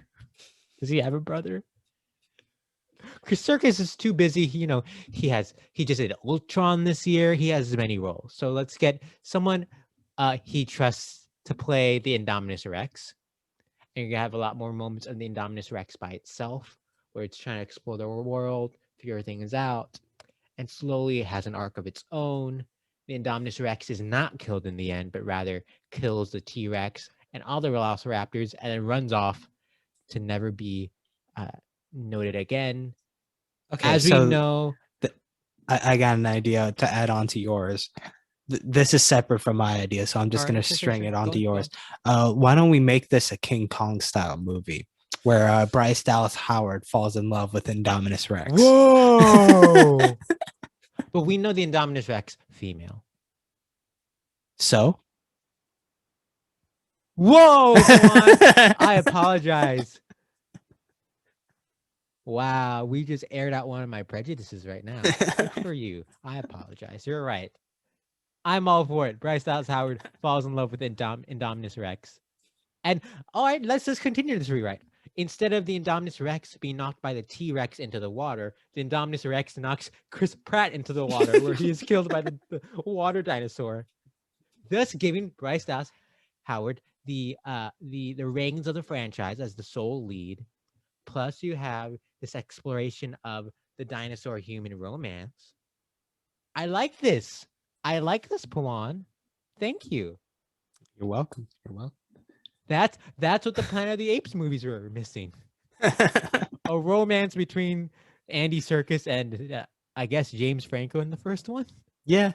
Does he have a brother? Chris Serkis is too busy. He just did Ultron this year. He has many roles. So let's get someone he trusts to play the Indominus Rex. And you have a lot more moments of the Indominus Rex by itself, where it's trying to explore the world, figure things out, and slowly it has an arc of its own. The Indominus Rex is not killed in the end, but rather kills the T-Rex and all the velociraptors, and then runs off to never be noted again. Okay, as so we know, I got an idea to add on to yours. This is separate from my idea, so I'm just going to string it onto yours. Why don't we make this a King Kong style movie where Bryce Dallas Howard falls in love with Indominus Rex? Whoa! But we know the Indominus Rex female. So? Whoa! I apologize. Wow, we just aired out one of my prejudices right now. Good for you. I apologize. You're right. I'm all for it. Bryce Dallas Howard falls in love with Indominus Rex. And all right, let's just continue this rewrite. Instead of the Indominus Rex being knocked by the T-Rex into the water, the Indominus Rex knocks Chris Pratt into the water, where he is killed by the water dinosaur, thus giving Bryce Dallas Howard the reins of the franchise as the sole lead. Plus, you have this exploration of the dinosaur-human romance. I like this. I like this, Pawan. Thank you. You're welcome. You're welcome. That's what the Planet of the Apes movies were missing. A romance between Andy Serkis and I guess James Franco in the first one. Yeah.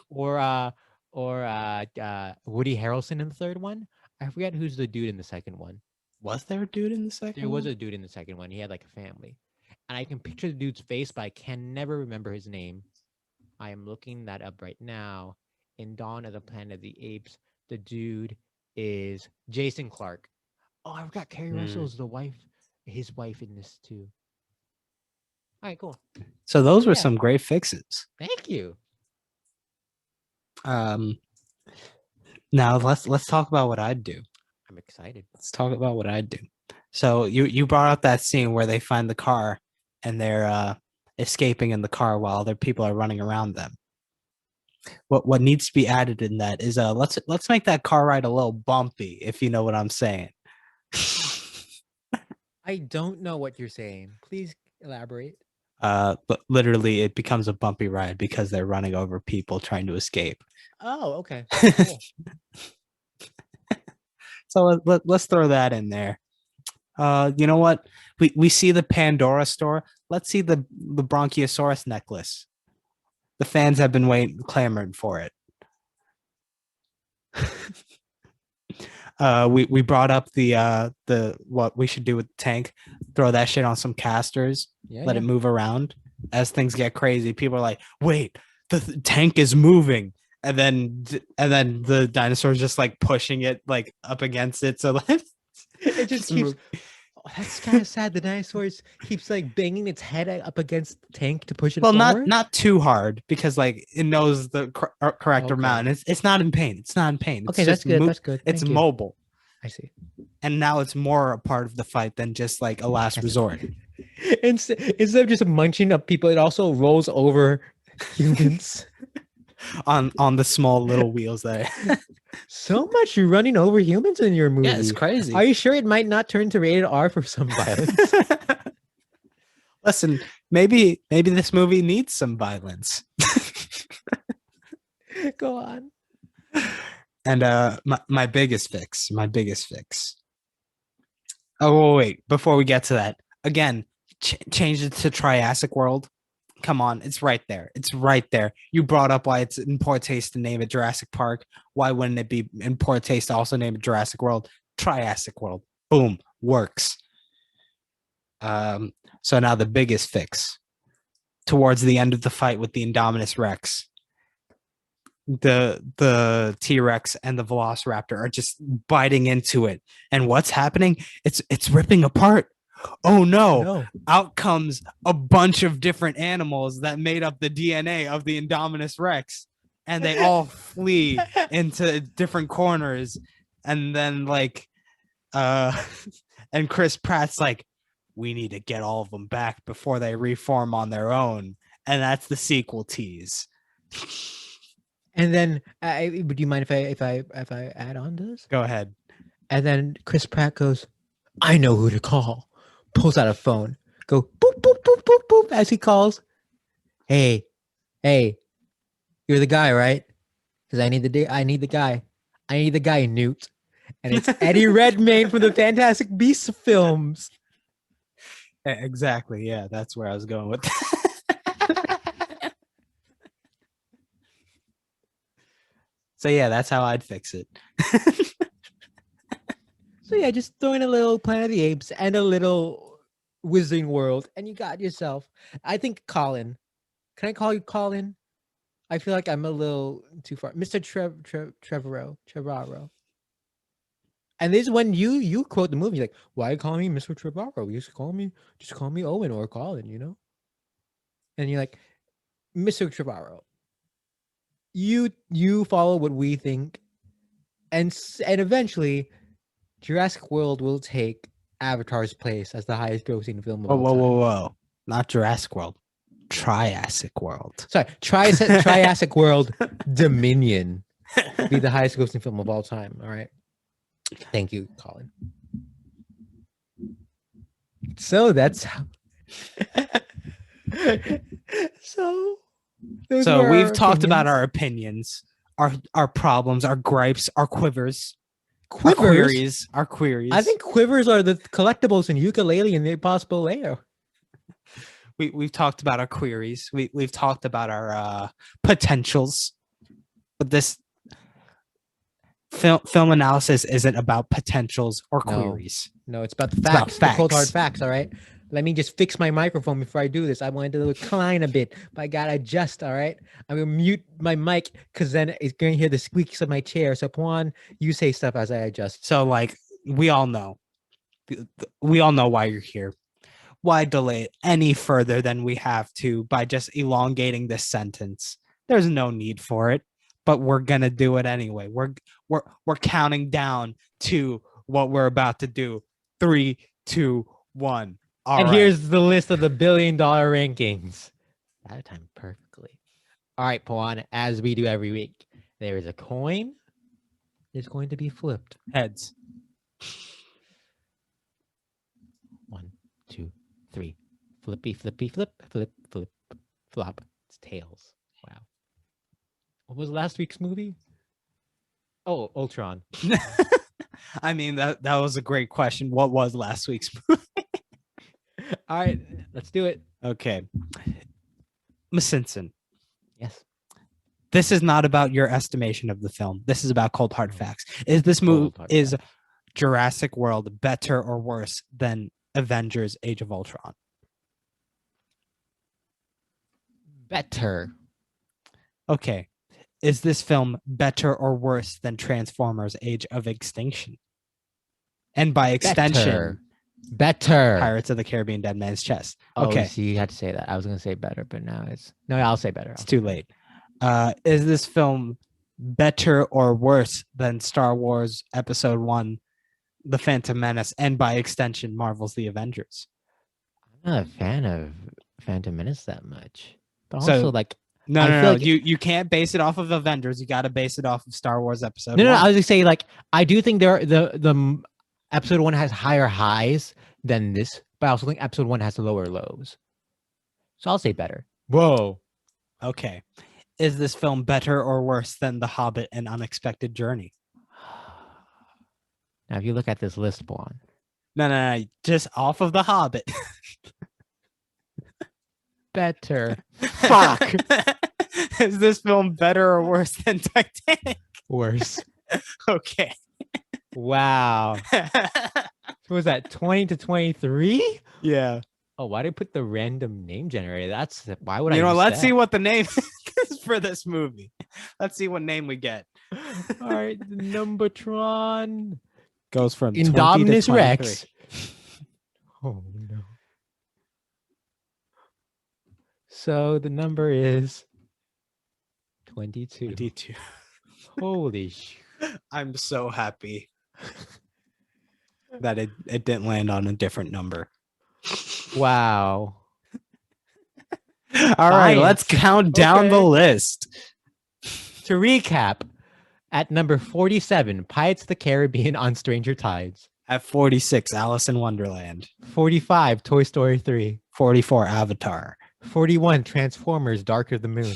Or Woody Harrelson in the third one. I forget who's the dude in the second one. Was there a dude in the second one? There was a dude in the second one. He had like a family. And I can picture the dude's face, but I can never remember his name. I am looking that up right now. In Dawn of the Planet of the Apes, the dude is Jason Clarke. Oh, I forgot Carrie Russell's his wife in this too. All right, cool. So those were some great fixes. Thank you. Now let's talk about what I'd do. I'm excited. Let's talk about what I'd do. So you brought up that scene where they find the car and they're escaping in the car while other people are running around them. What needs to be added in that is let's make that car ride a little bumpy, if you know what I'm saying. I don't know what you're saying. Please elaborate. But literally it becomes a bumpy ride because they're running over people trying to escape. Oh, okay. Cool. So let's throw that in there. You know what? We see the Pandora store. Let's see the Bronchiosaurus necklace. The fans have been clamoring for it. We brought up the what we should do with the tank. Throw that shit on some casters. Let it move around. As things get crazy, people are like, "Wait, the tank is moving." And then the dinosaur's just like pushing it like up against it. So like it just keeps. Oh, that's kind of sad. The dinosaur keeps like banging its head up against the tank to push it forward. Well, not too hard because like it knows the correct amount. It's not in pain. It's not in pain. It's okay, that's good. That's good. It's mobile. I see. And now it's more a part of the fight than just like a last resort. Instead of just munching up people, it also rolls over humans. on the small little wheels there. So much running over humans in your movie. Yeah, it's crazy. Are you sure it might not turn to rated R for some violence? Listen, maybe this movie needs some violence. Go on. And my biggest fix. Oh wait, before we get to that, again, change it to Triassic World. Come on, it's right there. It's right there. You brought up why it's in poor taste to name it Jurassic Park. Why wouldn't it be in poor taste to also name it Jurassic World? Triassic World. Boom. Works. So now the biggest fix. Towards the end of the fight with the Indominus Rex, the T-Rex and the Velociraptor are just biting into it. And what's happening? It's ripping apart. Oh no. Out comes a bunch of different animals that made up the DNA of the Indominus Rex, and they all flee into different corners. And then like and Chris Pratt's like, we need to get all of them back before they reform on their own. And that's the sequel tease. And then would you mind if I add on to this? Go ahead. And then Chris Pratt goes, I know who to call. Pulls out a phone. Go boop, boop, boop, boop, boop as he calls. Hey, you're the guy, right? Because I need the guy. I need the guy, Newt. And it's Eddie Redmayne from the Fantastic Beasts films. Exactly. Yeah, that's where I was going with that. So yeah, that's how I'd fix it. So yeah, just throw in a little Planet of the Apes and a little Wizarding World, and you got yourself. I think Colin. Can I call you Colin? I feel like I'm a little too far. Mr. Trevorrow. And this is when you quote the movie, like, why are you calling me Mr. Trevorrow? You just call me Owen or Colin, you know? And you're like, Mr. Trevorrow, you follow what we think, and eventually Jurassic World will take Avatar's place as the highest grossing film of all time. Whoa. Not Jurassic World. Triassic World. Sorry, Triassic World Dominion be the highest grossing film of all time. All right. Thank you, Colin. So that's how. So we've talked about our opinions, our problems, our gripes, our quivers. Our queries. I think quivers are the collectibles in Ukulele and the Impossible Lair. We've talked about our queries. We've talked about our potentials. But this film analysis isn't about potentials or queries. No, it's about the facts. The cold hard facts. All right. Let me just fix my microphone before I do this. I wanted to recline a bit, but I gotta adjust. All right. I'm gonna mute my mic because then it's gonna hear the squeaks of my chair. So Pawan, you say stuff as I adjust. So like we all know why you're here. Why delay it any further than we have to by just elongating this sentence? There's no need for it, but we're gonna do it anyway. We're counting down to what we're about to do. 3, 2, 1. And here's the list of the $1 billion rankings. That time perfectly. All right, Pawan, as we do every week, there is a coin. It's going to be flipped. Heads. 1, 2, 3. Flippy, flippy, flip, flip, flip, flop. It's tails. Wow. What was last week's movie? Oh, Ultron. I mean, that was a great question. What was last week's movie? All right, let's do it. Okay. Ms. Simpson. Yes. This is not about your estimation of the film. This is about cold hard facts. Is Jurassic World better or worse than Avengers: Age of Ultron? Better. Okay. Is this film better or worse than Transformers: Age of Extinction? And by extension, better. Pirates of the Caribbean: Dead Man's Chest. Okay. Oh, so you had to say that. I was going to say better, but now I'll say better. It's too late. Is this film better or worse than Star Wars Episode 1, The Phantom Menace, and by extension, Marvel's The Avengers? I'm not a fan of Phantom Menace that much. But also, No. Like you can't base it off of Avengers. You got to base it off of Star Wars Episode 1. No, I was just saying, I do think the Episode 1 has higher highs than this, but I also think Episode 1 has lower lows. So I'll say better. Whoa. Okay. Is this film better or worse than The Hobbit and Unexpected Journey? Now, if you look at this list, Pawan. No. Just off of The Hobbit. Better. Fuck. Is this film better or worse than Titanic? Worse. Okay. Wow. What was that, 20 to 23? Yeah. Oh, why did I put the random name generator? Why would let's see what the name is for this movie. Let's see what name we get. All right, the Numbertron goes from Indominus Rex. Oh no. So the number is 22. 22. Holy shit. I'm so happy that it didn't land on a different number. Wow. All right, let's count down the list. To recap, at number 47, Pirates of the Caribbean on Stranger Tides. At 46, Alice in Wonderland. 45, Toy Story 3. 44, Avatar. 41, Transformers: Dark of the Moon.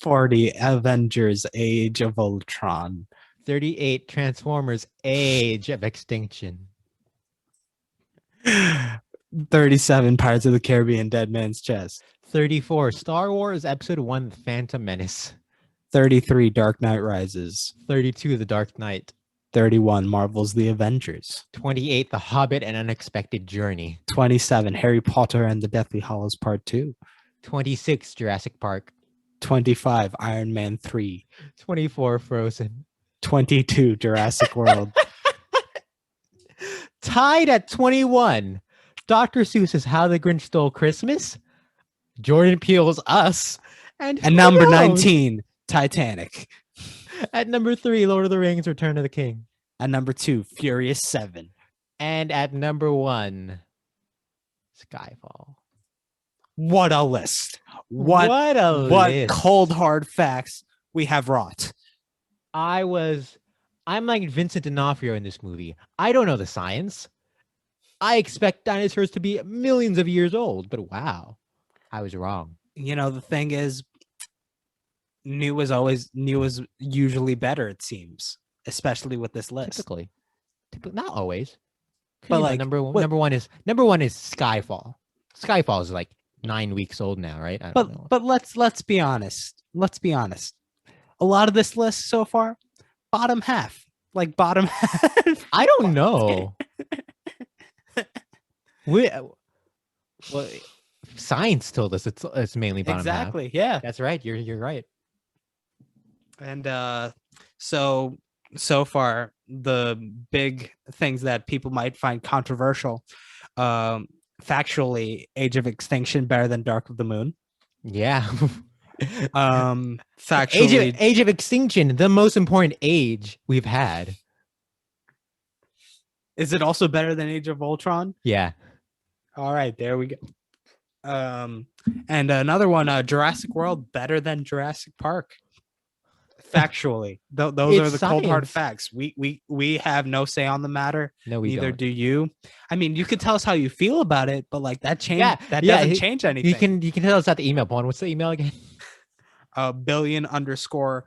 40, Avengers: Age of Ultron. 38, Transformers: Age of Extinction. 37, Pirates of the Caribbean: Dead Man's Chest. 34, Star Wars Episode 1, The Phantom Menace. 33, Dark Knight Rises. 32, The Dark Knight. 31, Marvel's The Avengers. 28, The Hobbit and Unexpected Journey. 27, Harry Potter and the Deathly Hallows Part 2. 26, Jurassic Park. 25, Iron Man 3. 24, Frozen. 22, Jurassic World. Tied at 21, Dr. Seuss's How the Grinch Stole Christmas, Jordan Peele's Us, and number 19, Titanic. At number 3, Lord of the Rings: Return of the King. At number 2, Furious 7. And at number 1, Skyfall. What a list. What list. Cold hard facts we have wrought. I'm like Vincent D'Onofrio in this movie. I don't know the science. I expect dinosaurs to be millions of years old, but wow, I was wrong. The thing is, new is usually better, it seems, especially with this list. Typically not always. But number one is Skyfall. Skyfall is like 9 weeks old now, right? I don't know. But let's be honest. A lot of this list so far, bottom half. I don't know. Well, science told us it's mainly bottom half. Exactly. Yeah, that's right. You're right. And so far, the big things that people might find controversial, factually, Age of Extinction better than Dark of the Moon. Yeah. Factually, Age of Extinction, the most important age we've had. Is it also better than Age of Ultron? Yeah. All right, there we go. And another one, Jurassic World better than Jurassic Park. Factually, those are the cold hard facts. We have no say on the matter. No, we neither don't. do you. I mean, you could tell us how you feel about it, but like that doesn't change anything. You can tell us at the email, Pawan. What's the email again? Billion underscore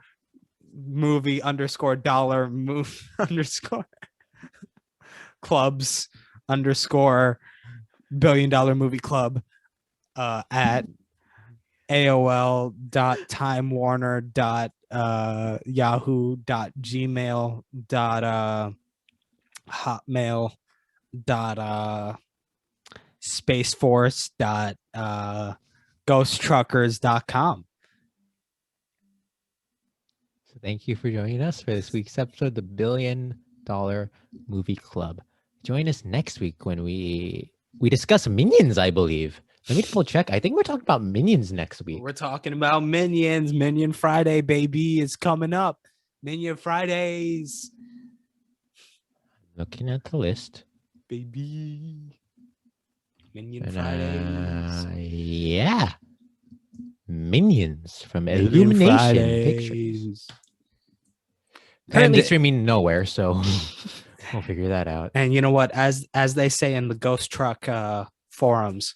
movie underscore dollar move underscore clubs underscore $1 billion movie club at aol.timwarner.yahoo.gmail.spaceforce.ghosttruckers.com. So thank you for joining us for this week's episode of the $1 Billion Movie Club. Join us next week when we discuss Minions, I believe. Let me double check. I think we're talking about Minions next week. We're talking about Minions. Minion Friday, baby, is coming up. Minion Fridays. Looking at the list. Baby. Minion Fridays. Yeah. Minions from Illumination Pictures. Currently streaming nowhere, so we'll figure that out. And you know what? As they say in the Ghost Truck forums,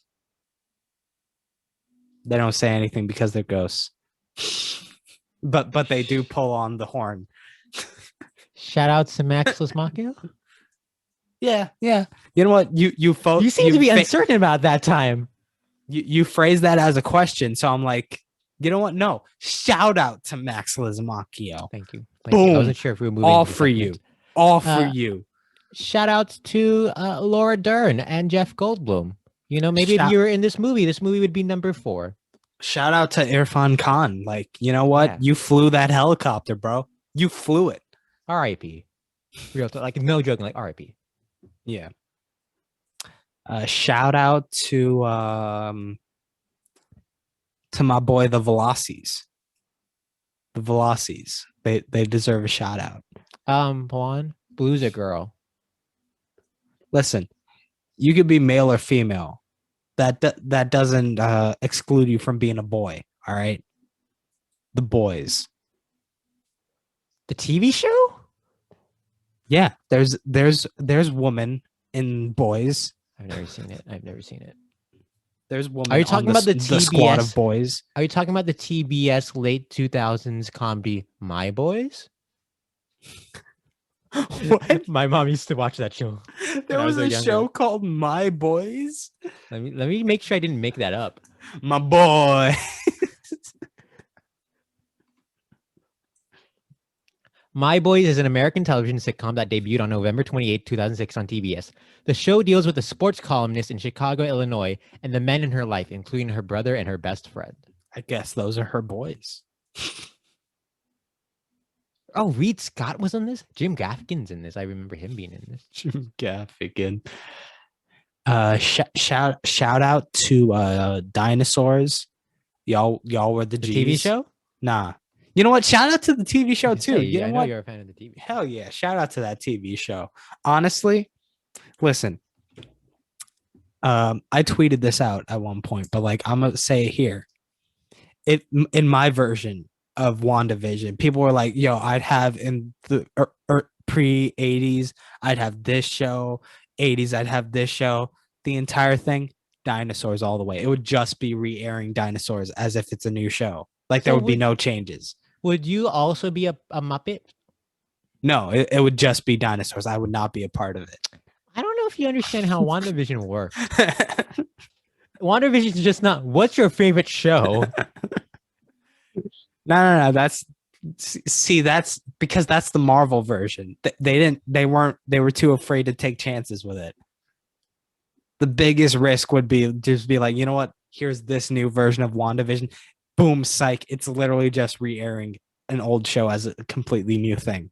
they don't say anything because they're ghosts. but they do pull on the horn. Shout out to Maxless Machio. Yeah. You know what? You seem to be uncertain about that time. You phrase that as a question, so I'm like, you know what? No. Shout out to Max Lizmacchio. Thank you. Boom. I wasn't sure if we were moving. All for you. All for you. Shout outs to Laura Dern and Jeff Goldblum. You know, maybe if you were in this movie would be number 4. Shout out to Irfan Khan. Like, you know what? Yeah. You flew that helicopter, bro. You flew it. R.I.P. Real talk, like no joking, like R.I.P. Yeah. Shout out to my boy the Veloci's. The Veloci's. They deserve a shout out. Pawan, Blue's a girl. Listen, you could be male or female. That doesn't exclude you from being a boy. All right. The Boys. The TV show? Yeah, there's woman in Boys. I've never seen it. There's woman. Are you talking about the TBS squad of boys? Are you talking about the TBS late 2000s comedy My Boys? What? My mom used to watch that show. There was a show called My Boys. Let me make sure I didn't make that up. My boy. My Boys is an American television sitcom that debuted on November 28, 2006 on TBS. The show deals with a sports columnist in Chicago, Illinois, and the men in her life, including her brother and her best friend. I guess those are her boys. Oh, Reed Scott was in this? Jim Gaffigan's in this. I remember him being in this. Jim Gaffigan. Shout out to dinosaurs. Y'all were the G's. TV show? Nah. You know what? Shout out to the TV show too. I know you're a fan of the TV show. Hell yeah. Shout out to that TV show. Honestly, listen. I tweeted this out at one point, but like I'm gonna say it here. In my version of WandaVision, people were like, yo, I'd have in the pre-80s, I'd have this show, 80s, I'd have this show. The entire thing, dinosaurs all the way. It would just be re-airing dinosaurs as if it's a new show. Like there would be no changes. Would you also be a Muppet? No, it would just be dinosaurs. I would not be a part of it. I don't know if you understand how WandaVision works. WandaVision is just not, what's your favorite show? No. That's because that's the Marvel version. They were too afraid to take chances with it. The biggest risk would be just be like, you know what? Here's this new version of WandaVision. Boom, psych. It's literally just re-airing an old show as a completely new thing.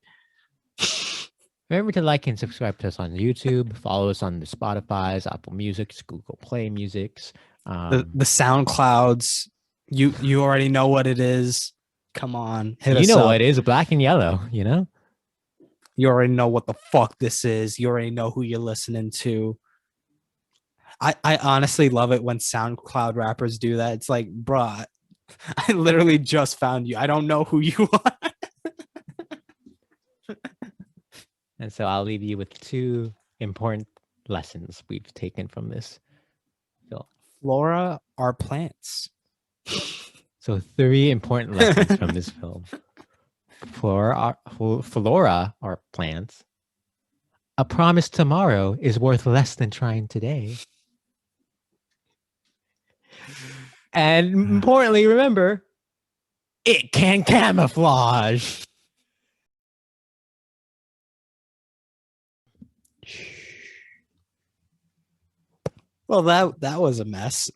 Remember to like and subscribe to us on YouTube. Follow us on the Spotify's, Apple Music's, Google Play Music's. The SoundClouds. You already know what it is. Come on. You know what it is. Black and yellow, you know? You already know what the fuck this is. You already know who you're listening to. I honestly love it when SoundCloud rappers do that. It's like, bruh, I literally just found you. I don't know who you are. And so I'll leave you with 2 important lessons we've taken from this film. Flora are plants. So 3 important lessons from this film. Flora are plants. A promise tomorrow is worth less than trying today. And importantly, remember, it can camouflage. Well, that was a mess.